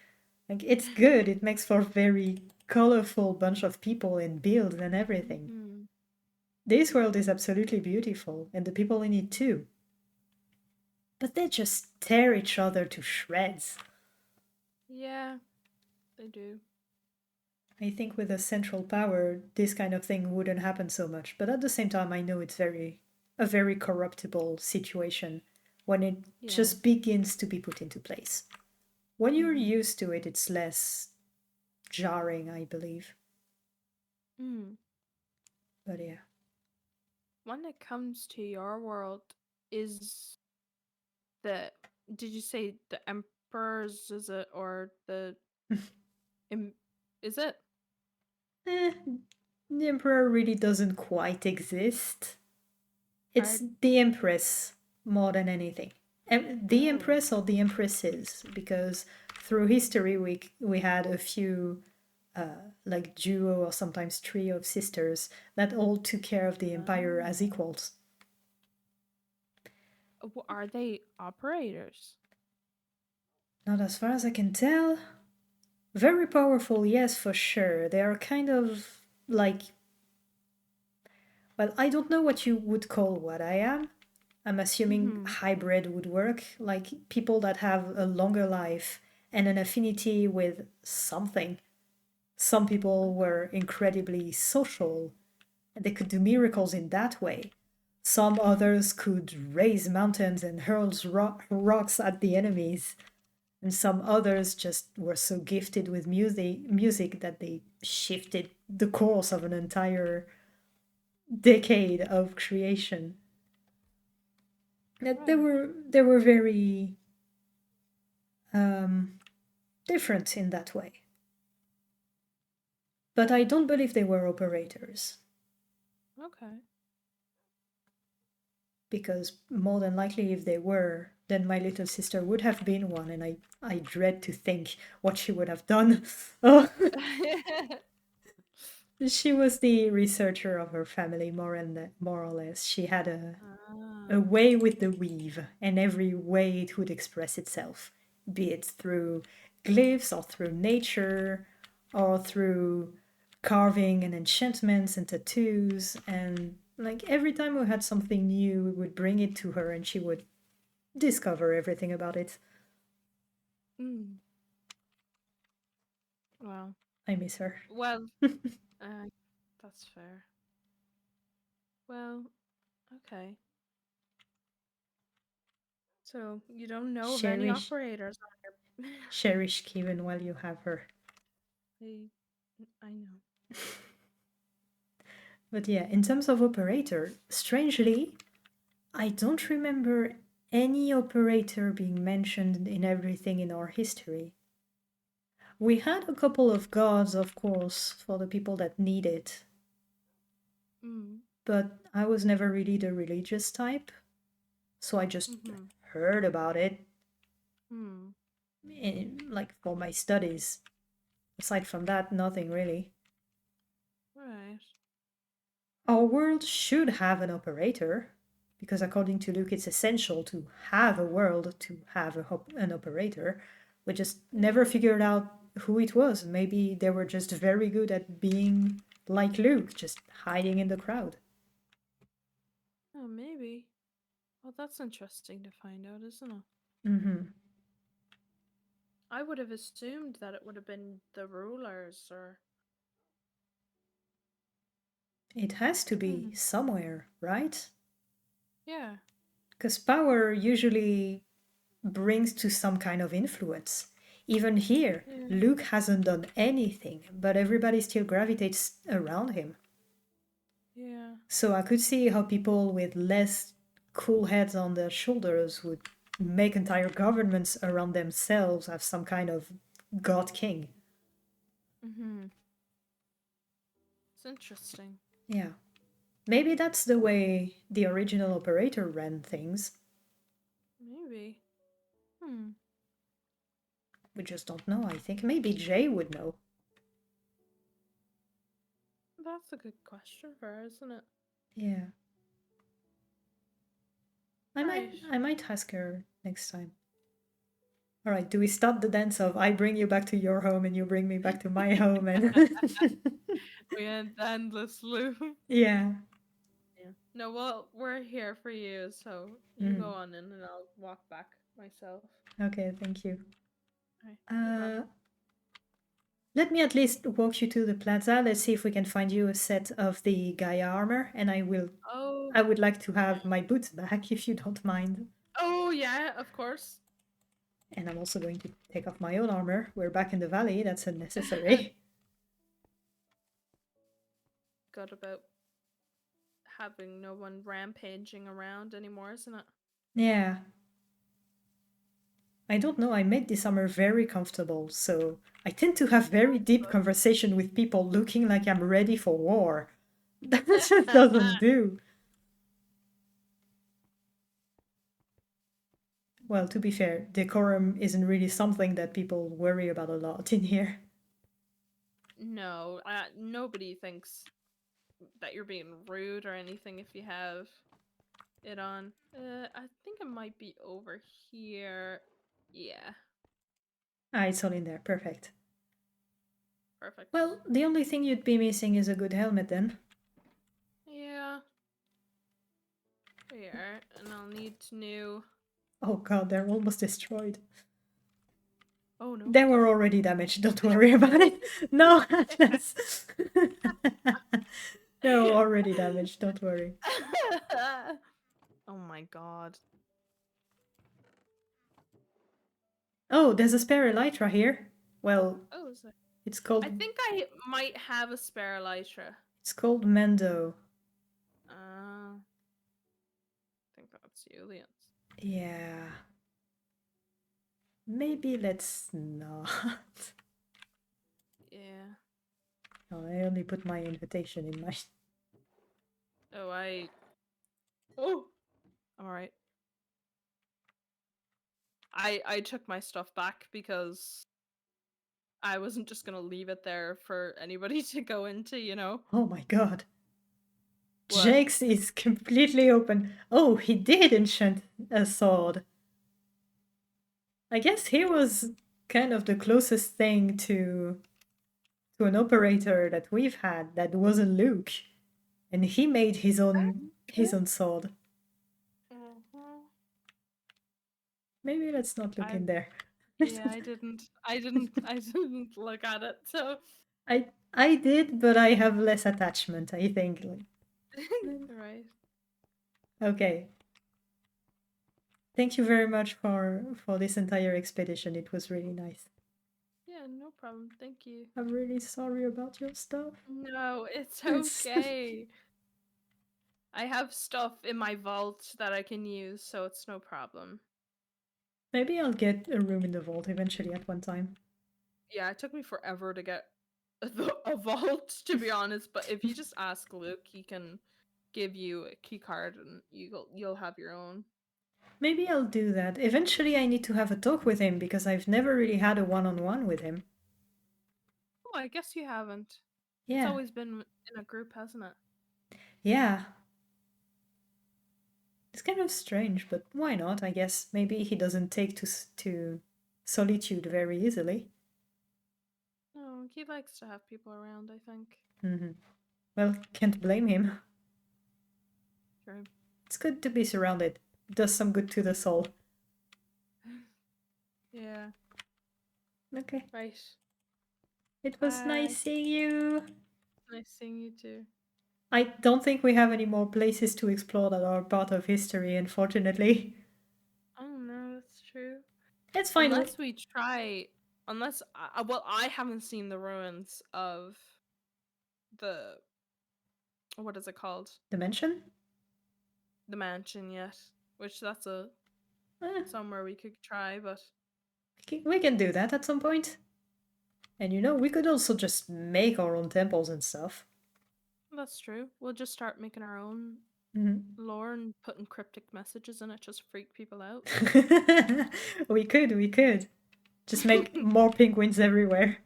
Like it's good. It makes for a very colorful bunch of people and builds and everything. Mm-hmm. This world is absolutely beautiful, and the people in it too. But they just tear each other to shreds. Yeah, they do. I think with a central power, this kind of thing wouldn't happen so much. But at the same time, I know it's a very corruptible situation when it Yeah. just begins to be put into place. When you're Mm-hmm. used to it, it's less jarring, I believe. Mm. But yeah. When it comes to your world, is the did you say the emperors, is it, or the im- is it? Eh, the Emperor really doesn't quite exist. Are It's the Empress more than anything. The oh. Empress or the Empresses, because through history we had a few like duo or sometimes trio of sisters that all took care of the empire as Oh. equals. Are they operators? Not as far as I can tell. Very powerful, yes, for sure. They are kind of like, well, I don't know what you would call what I am. I'm assuming Mm-hmm. hybrid would work, like people that have a longer life and an affinity with something. Some people Okay. were incredibly social and they could do miracles in that way. Some others could raise mountains and hurl rocks at the enemies. And some others just were so gifted with music that they shifted the course of an entire decade of creation. That Right. they were very um, different in that way. But I don't believe they were operators, Okay. because more than likely, if they were, then my little sister would have been one, and I dread to think what she would have done. Oh, she was the researcher of her family, more or less. She had a Ah. way with the weave, and every way it would express itself, be it through glyphs or through nature or through carving and enchantments and tattoos. And like every time we had something new, we would bring it to her and she would discover everything about it. Mm. Wow. I miss her. Well, uh, that's fair. Well, okay. So you don't know of any Cherish, operators on your. cherish Kevin while you have her. I, I know. But yeah, in terms of operator, strangely, I don't remember any operator being mentioned in everything in our history. We had a couple of gods, of course, for the people that need it, Mm. but I was never really the religious type, so I just Mm-hmm. heard about it Hmm. like for my studies. Aside from that, nothing really. Right. Our world should have an operator, because according to Luke, it's essential to have a world to have an operator. We just never Yeah. figured out who it was. Maybe they were just very good at being like Luke, just hiding in the crowd. Oh, maybe. Well, that's interesting to find out, isn't it? Mm-hmm. I would have assumed that it would have been the rulers or. It has to be Hmm. somewhere, right? Yeah. Because power usually brings to some kind of influence. Even here, Yeah. Luke hasn't done anything, but everybody still gravitates around him. Yeah. So I could see how people with less cool heads on their shoulders would make entire governments around themselves have some kind of god king. Mm-hmm. It's interesting. Yeah. Maybe that's the way the original operator ran things. Maybe. Hmm. We just don't know, I think. Maybe Jay would know. That's a good question for her, isn't it? Yeah. Right. I might ask her next time. All right, do we start the dance of I bring you back to your home and you bring me back to my home and We end the endless loop. yeah. Yeah. No, well, we're here for you, so you go Mm. on in and I'll walk back myself. Okay, thank you. Right. No problem. Let me at least walk you to the plaza. Let's see if we can find you a set of the Gaia armor, and Oh. I would like to have my boots back if you don't mind. Oh yeah, of course. And I'm also going to take off my own armor. We're back in the valley, that's unnecessary. Got about having no one rampaging around anymore, isn't it? Yeah. I don't know, I made this armor very comfortable, so I tend to have very deep conversation with people looking like I'm ready for war. That just doesn't do. Well, to be fair, decorum isn't really something that people worry about a lot in here. No, nobody thinks that you're being rude or anything if you have it on. I think it might be over here. Yeah, Ah, it's all in there, perfect. perfect. Well, the only thing you'd be missing is a good helmet then. Yeah. Here, and I'll need to know. Oh god, they're almost destroyed. Oh no. They were already damaged, don't worry about it. No, Atlas. They're already damaged, don't worry. Oh my god. Oh, there's a spare elytra here. Well, Oh, is it? it's I called think I might have a spare elytra. Mendo. I think that's Julian's. Yeah. Maybe let's not. Yeah. Oh, I only put my invitation in my. Oh, Oh! Alright. I took my stuff back because I wasn't just gonna leave it there for anybody to go into, you know? Oh my god. What? Jake's is completely open. Oh, he did enchant a sword. I guess he was kind of the closest thing to an operator that we've had that wasn't Luke, and he made his own sword. Mhm. Maybe let's not look I in there. yeah, I didn't I didn't look at it, so I did, but I have less attachment, I think. right. Okay. Thank you very much for this entire expedition. It was really nice. Yeah, no problem. Thank you. I'm really sorry about your stuff. No, it's It's okay. I have stuff in my vault that I can use, so it's no problem. Maybe I'll get a room in the vault eventually at one time. Yeah, it took me forever to get a vault, to be honest, but if you just ask Luke, he can give you a key card and you'll have your own. Maybe I'll do that. Eventually I need to have a talk with him because I've never really had a one-on-one with him. Oh, I guess you haven't. It's Yeah. always been in a group, hasn't it? Yeah. It's kind of strange, but why not? I guess maybe he doesn't take to solitude very easily. No, he likes to have people around, I think. Mm-hmm. Well, can't blame him. True. It's good to be surrounded. It does some good to the soul. Yeah. Okay. Right. It was nice Bye. seeing you. Nice seeing you too. I don't think we have any more places to explore that are part of history, unfortunately. Oh no, that's true. It's fine. Unless we try, unless well, I haven't seen the ruins of the what is it called? Dimension? the mansion yet, which that's Eh, somewhere we could try, but we can do that at some point. And you know, we could also just make our own temples and stuff. that's true. We'll just start making our own Mhm. lore and putting cryptic messages in it, just freak people out. We could. Just make more penguins everywhere.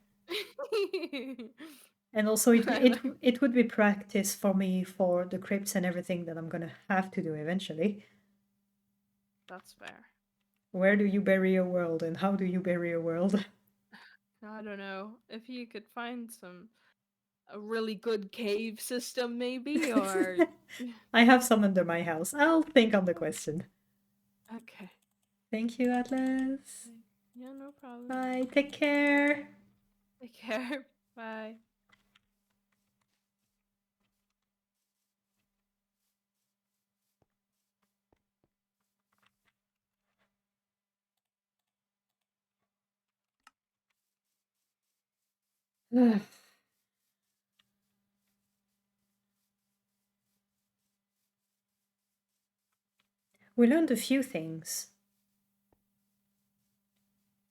And also, it would be practice for me for the crypts and everything that I'm gonna have to do eventually. That's fair. Where do you bury a world, and how do you bury a world? I don't know if you could find a really good cave system, maybe, or I have some under my house. I'll think on the question. okay. Thank you, Atlas. Yeah, no problem. Bye. Take care. Take care. Bye. We learned a few things.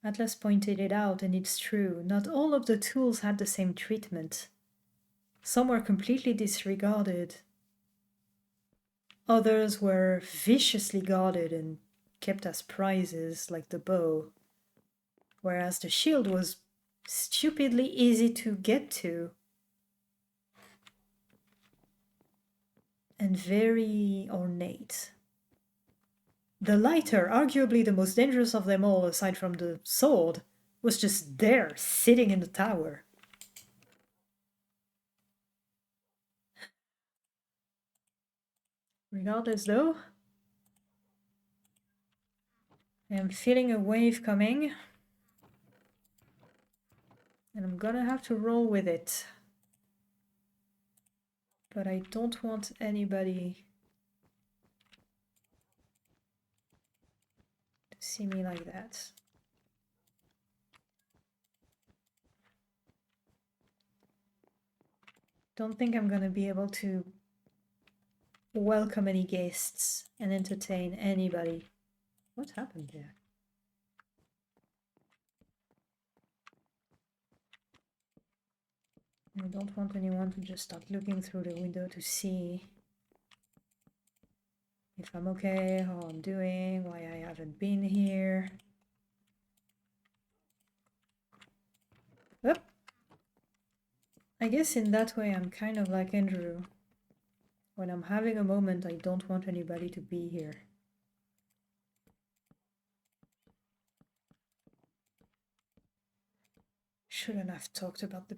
Atlas pointed it out, and it's true. Not all of the tools had the same treatment. Some were completely disregarded. Others were viciously guarded and kept as prizes, like the bow. Whereas the shield was stupidly easy to get to. And very ornate. The lighter, arguably the most dangerous of them all aside from the sword, was just there, sitting in the tower. Regardless though, I am feeling a wave coming. And I'm gonna have to roll with it. But I don't want anybody to see me like that. Don't think I'm gonna be able to welcome any guests and entertain anybody. What happened there? I don't want anyone to just start looking through the window to see if I'm okay, how I'm doing, why I haven't been here. Oh. I guess in that way I'm kind of like Andrew. When I'm having a moment, I don't want anybody to be here. Shouldn't have talked about the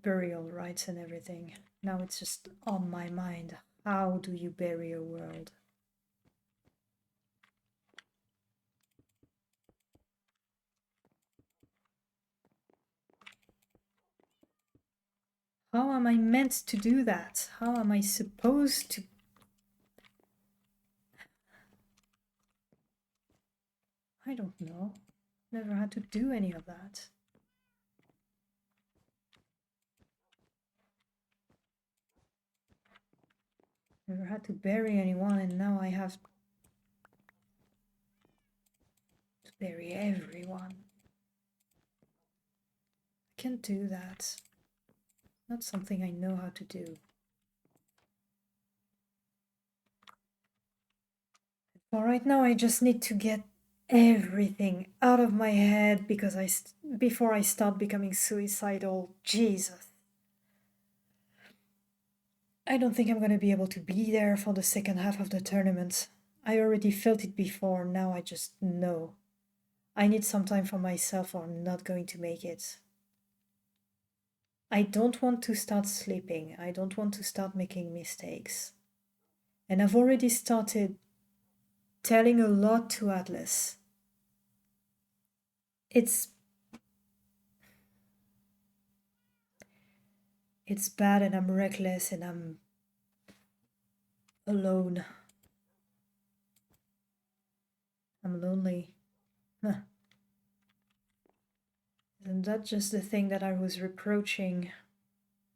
burial rites and everything. Now it's just on my mind. How do you bury a world? How am I meant to do that? How am I supposed to? I don't know. Never had to do any of that. Never had to bury anyone, and now I have to bury everyone. I can't do that. Not something I know how to do. For right now, I just need to get everything out of my head because before I start becoming suicidal. Jesus. I don't think I'm going to be able to be there for the second half of the tournament. I already felt it before, now I just know. I need some time for myself or I'm not going to make it. I don't want to start sleeping. I don't want to start making mistakes. And I've already started telling a lot to Atlas. It's bad and I'm reckless and I'm alone. I'm lonely. Huh. Isn't that just the thing that I was reproaching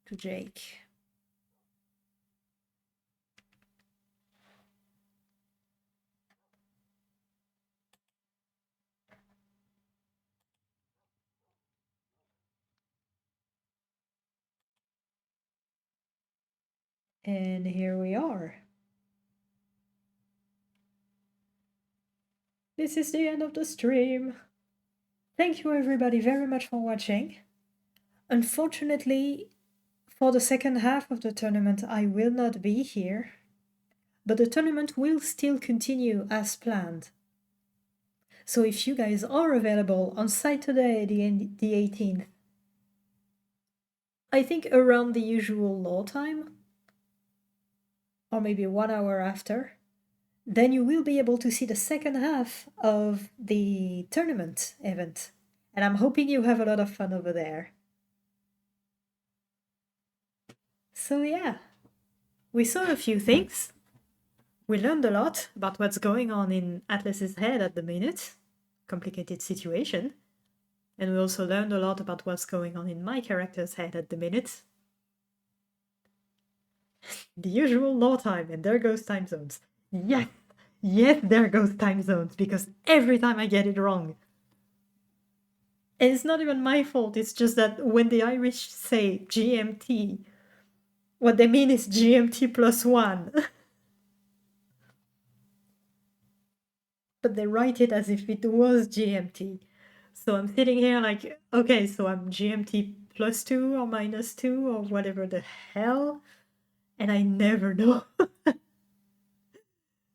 to Jake? And here we are. This is the end of the stream. Thank you everybody very much for watching. Unfortunately, for the second half of the tournament, I will not be here, but the tournament will still continue as planned. So if you guys are available on Saturday, the 18th, I think around the usual law time, or maybe 1 hour after, then you will be able to see the second half of the tournament event. And I'm hoping you have a lot of fun over there. So yeah, we saw a few things. We learned a lot about what's going on in Atlas's head at the minute. Complicated situation. And we also learned a lot about what's going on in my character's head at the minute. The usual law time, and there goes time zones. Yes! Yes, there goes time zones, because every time I get it wrong. And it's not even my fault, it's just that when the Irish say GMT, what they mean is GMT +1. But they write it as if it was GMT. So I'm sitting here like, okay, so I'm GMT +2 or -2 or whatever the hell. And I never know.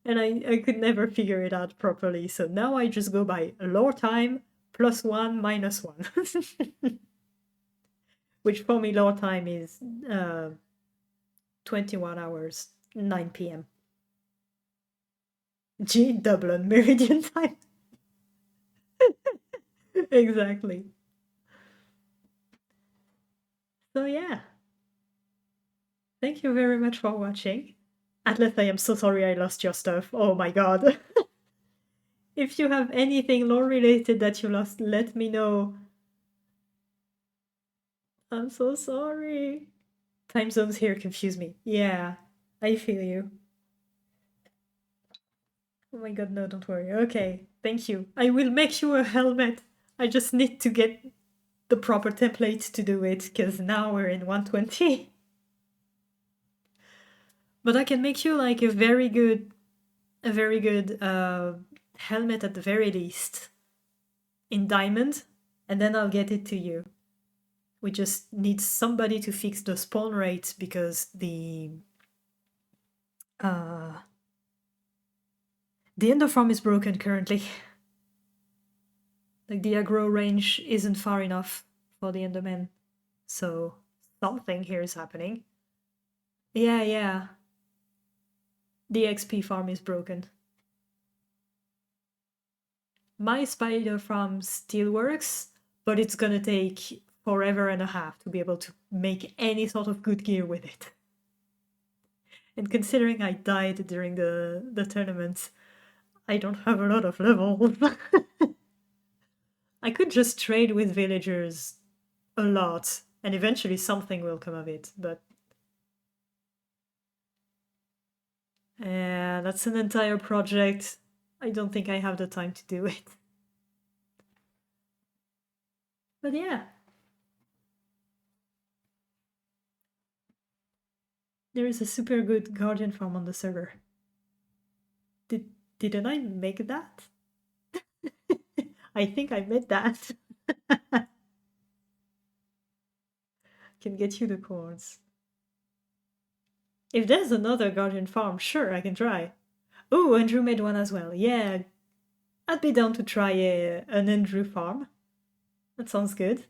And I could never figure it out properly. So now I just go by lore time +1 -1. Which for me, lore time is 21 hours, 9 p.m. Dublin Meridian time. Exactly. So yeah. Thank you very much for watching. Atlas, I am so sorry I lost your stuff. Oh my god. If you have anything lore related that you lost, let me know. I'm so sorry. Time zones here confuse me. Yeah, I feel you. Oh my god, no, don't worry. Okay, thank you. I will make you a helmet. I just need to get the proper template to do it, because now we're in 120. But I can make you like a very good helmet at the very least in diamond, and then I'll get it to you. We just need somebody to fix the spawn rate because the ender farm is broken currently. Like the aggro range isn't far enough for the enderman, so something here is happening. Yeah. The XP farm is broken. My spider farm still works, but it's gonna take forever and a half to be able to make any sort of good gear with it. And considering I died during the tournament, I don't have a lot of levels. I could just trade with villagers a lot, and eventually something will come of it, but... that's an entire project. I don't think I have the time to do it. But yeah. There is a super good guardian farm on the server. Didn't I make that? I think I made that. Can get you the coins. If there's another guardian farm, sure, I can try. Oh, Andrew made one as well. Yeah, I'd be down to try an Andrew farm. That sounds good.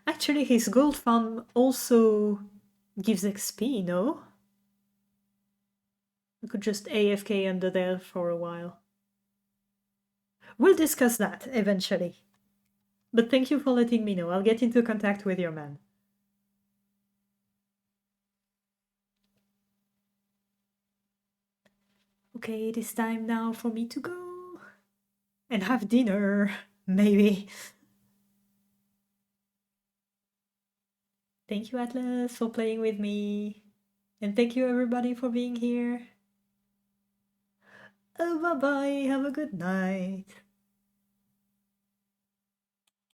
Actually, his gold farm also gives XP, no? I could just AFK under there for a while. We'll discuss that eventually. But thank you for letting me know. I'll get into contact with your man. Okay, it is time now for me to go. And have dinner, maybe. Thank you, Atlas, for playing with me. And thank you, everybody, for being here. Bye-bye. Have a good night.